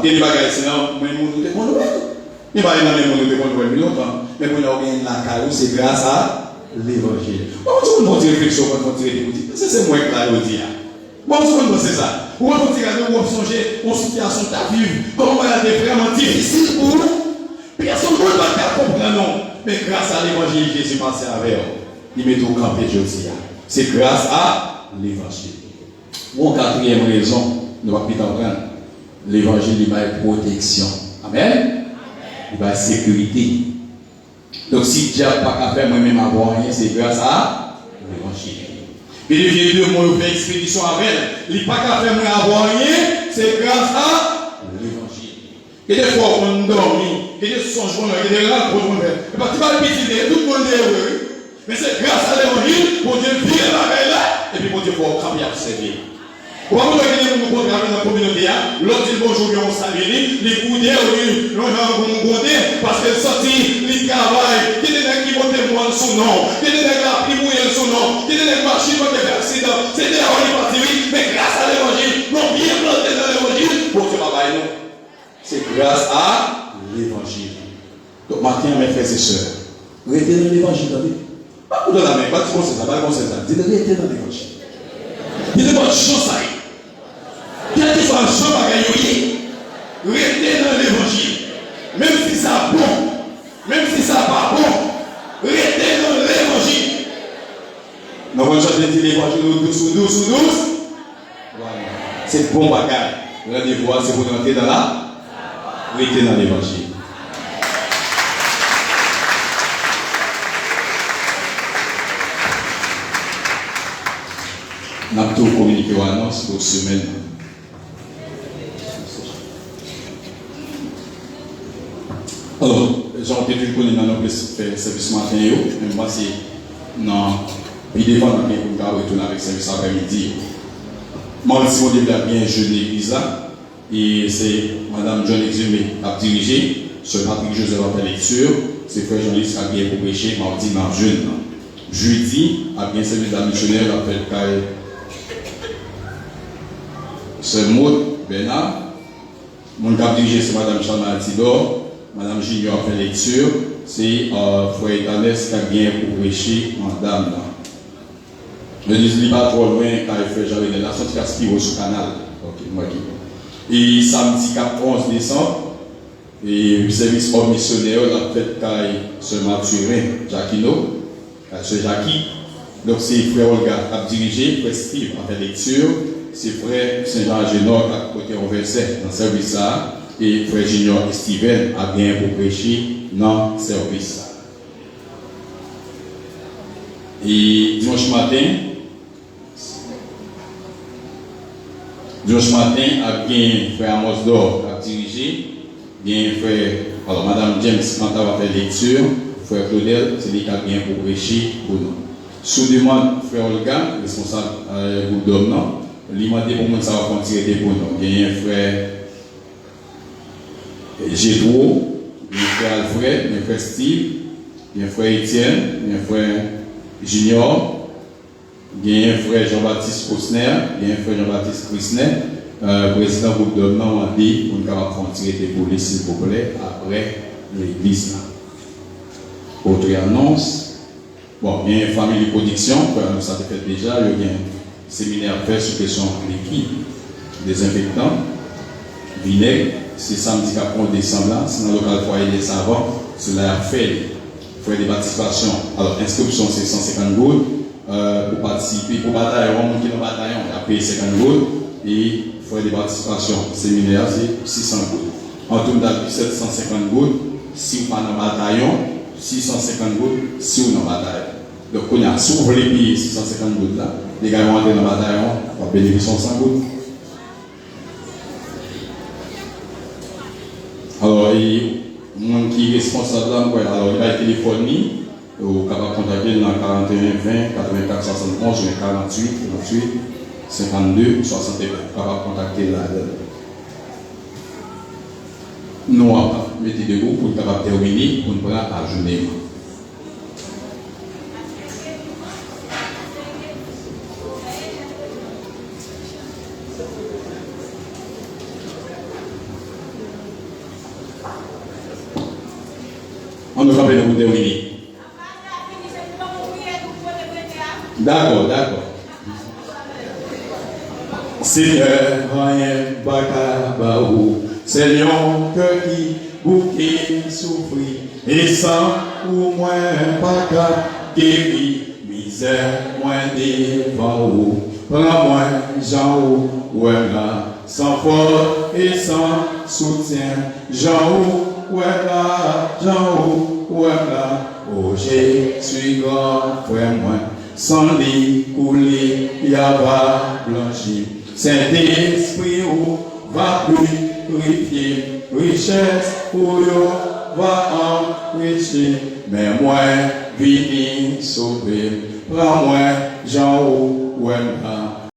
il y a des bagages, c'est là, moi, nous te connaissons. Il va y avoir des gens qui te connaissent longtemps. Mais pour nous gagner la caillou, c'est grâce à l'évangile. Comment tu peux dire réflexion quand tu dis c'est moi qui l'ai dit. Comment tu peux penser ça? Ou quand tu regardes ou songer aux situations que tu as vécues, comment c'est vraiment difficile pour nous. Personne ne peut pas comprendre, non. Mais grâce à l'évangile, Jésus passé avec eux. Il met au camp de Josia. C'est grâce à l'évangile. Ou en quatrième raison, nous ne pouvons pas comprendre. L'évangile, il va être protection. Amen. Il va être sécurité. Donc si Dieu n'a pas faire moi-même avoir rien, c'est grâce à l'évangile. Et les vieux de mon expédition avec elle, il n'a pas faire moi avoir rien, c'est grâce à l'évangile. Et des fois on dort, et des songes, et des rencontres, et pas tu vas le pétiner, tout le monde est heureux. Mais c'est grâce à l'évangile pour Dieu vient la veille là, et puis pour Dieu pour camper à servir. Pourquoi vous avez dit que vous dans la communauté, l'autre dit bonjour, on salue, les coudées, l'on a un parce que sorti, les travail, qui est qui monte moi son nom, qui est la qui mouille son nom, qui est la machine qui fait accident, c'est des parti, mais grâce à l'évangile, non bien planté dans l'évangile, pour ce travail, non. C'est grâce à l'évangile. Donc maintenant, mes frères et sœurs, restez dans l'évangile, pas pour de la main, pas de conseil, pas de conseil, dites restez dans l'évangile. Dites-moi, chance ça. Quel que soit le champ à gagner, restez dans l'évangile. Même si ça bon, même si ça pas bon, restez dans l'évangile. Nous allons chanter l'évangile douce. Voilà. C'est bon bagage. Rendez-vous, c'est pour rentrer dans la. Restez dans l'évangile. Nous avons tout communiqué aux annonces pour semaine. Alors, j'en ai vu qu'on est dans notre service matin, mais moi, c'est non. Puis, des fois, on a bien retourner avec le service après-midi. Moi, si on est bien jeune l'église là, et c'est Mme John Exumé qui a dirigé, Sœur Patrick Joseph a fait lecture, c'est Frère Jean-Luc qui a bien pour prêcher, mardi, dans jeune. Jeudi, a bien servi la missionnaire, a fait le Sœur Maud Bernard, mon cap dirigé, c'est Mme Chantal Tidor. Madame Junior a fait lecture, c'est Frère Etanès qui a bien pour prêcher, Madame. Je ne dis pas trop loin, car il fait j'avais la sortie Caspiro sur le canal. Et samedi 11 décembre, et le service hors missionnaire a fait caille ce Mathurin, Jacquino, ce Jackie. Donc c'est Frère Olga qui a dirigé, Frère Steve a fait lecture, c'est Frère Saint-Jean-Génor qui a côté renversé dans le service là. Et Frère Junior et Steven a bien pour prêcher dans le service. Et dimanche matin, a bien Frère Amos Dor a dirigé, bien Frère, alors Madame James quand a fait lecture, Frère Claudel, c'est lui qui a bien pour prêcher pour nous. Sous demande Frère Olga, responsable groupe d'hommes, il m'a demandé pour moi ça va continuer pour nous. Bien Frère Gédro, bien frère Alfred, bien frère Steve, bien frère Étienne, bien frère Junior, bien frère Jean-Baptiste Posner, bien frère Jean-Baptiste Christner, président groupe d'hommes demandé pour nous faire tirer des boulets s'il vous plaît après l'église. Autre annonce, bon, bien famille de production, ça a été fait déjà, il y a un séminaire fait sur question liquide, désinfectant, vinaigre. C'est samedi 11 décembre, c'est dans le local foyer des savants, cela a fait des participations. Alors, inscription c'est 150 gouttes, pour participer, pour bataillon, qui est dans le bataillon, il a payé 50 gouttes, et faire des participations. Séminaire, c'est 600 gouttes. En tout cas, 750 gouttes, si vous n'êtes pas dans le bataillon, 650 gouttes, si vous êtes dans le bataillon. Donc, si vous voulez payer 650 gouttes là, les gars vont entrer dans le bataillon, on va bénéficier de 100 gouttes. Alors, il y a un qui est responsable là, alors il va téléphoner, ou capable de contacter dans 41 20 84 71, 48 38 52 61, capable de contacter là. Nous, mettez debout pour capable de terminer, pour nous prendre la journée. camper nous pour terminer. D'accord, d'accord. Seigneur, rien pas qu'à c'est lion que qui bouquet souffrit, et sans ou moins pas qu'à guérir, misère moins devant vous. Prends-moi, Jean ou là, sans force et sans soutien, Jean ou là, Jean ou là, oh Jésus grand frère moi, sans lit couler, y a pas blanchi. Saint-Esprit ou va purifier, richesse ou yo va enrichir, mais moi vini sauver, prends-moi Jean ou là.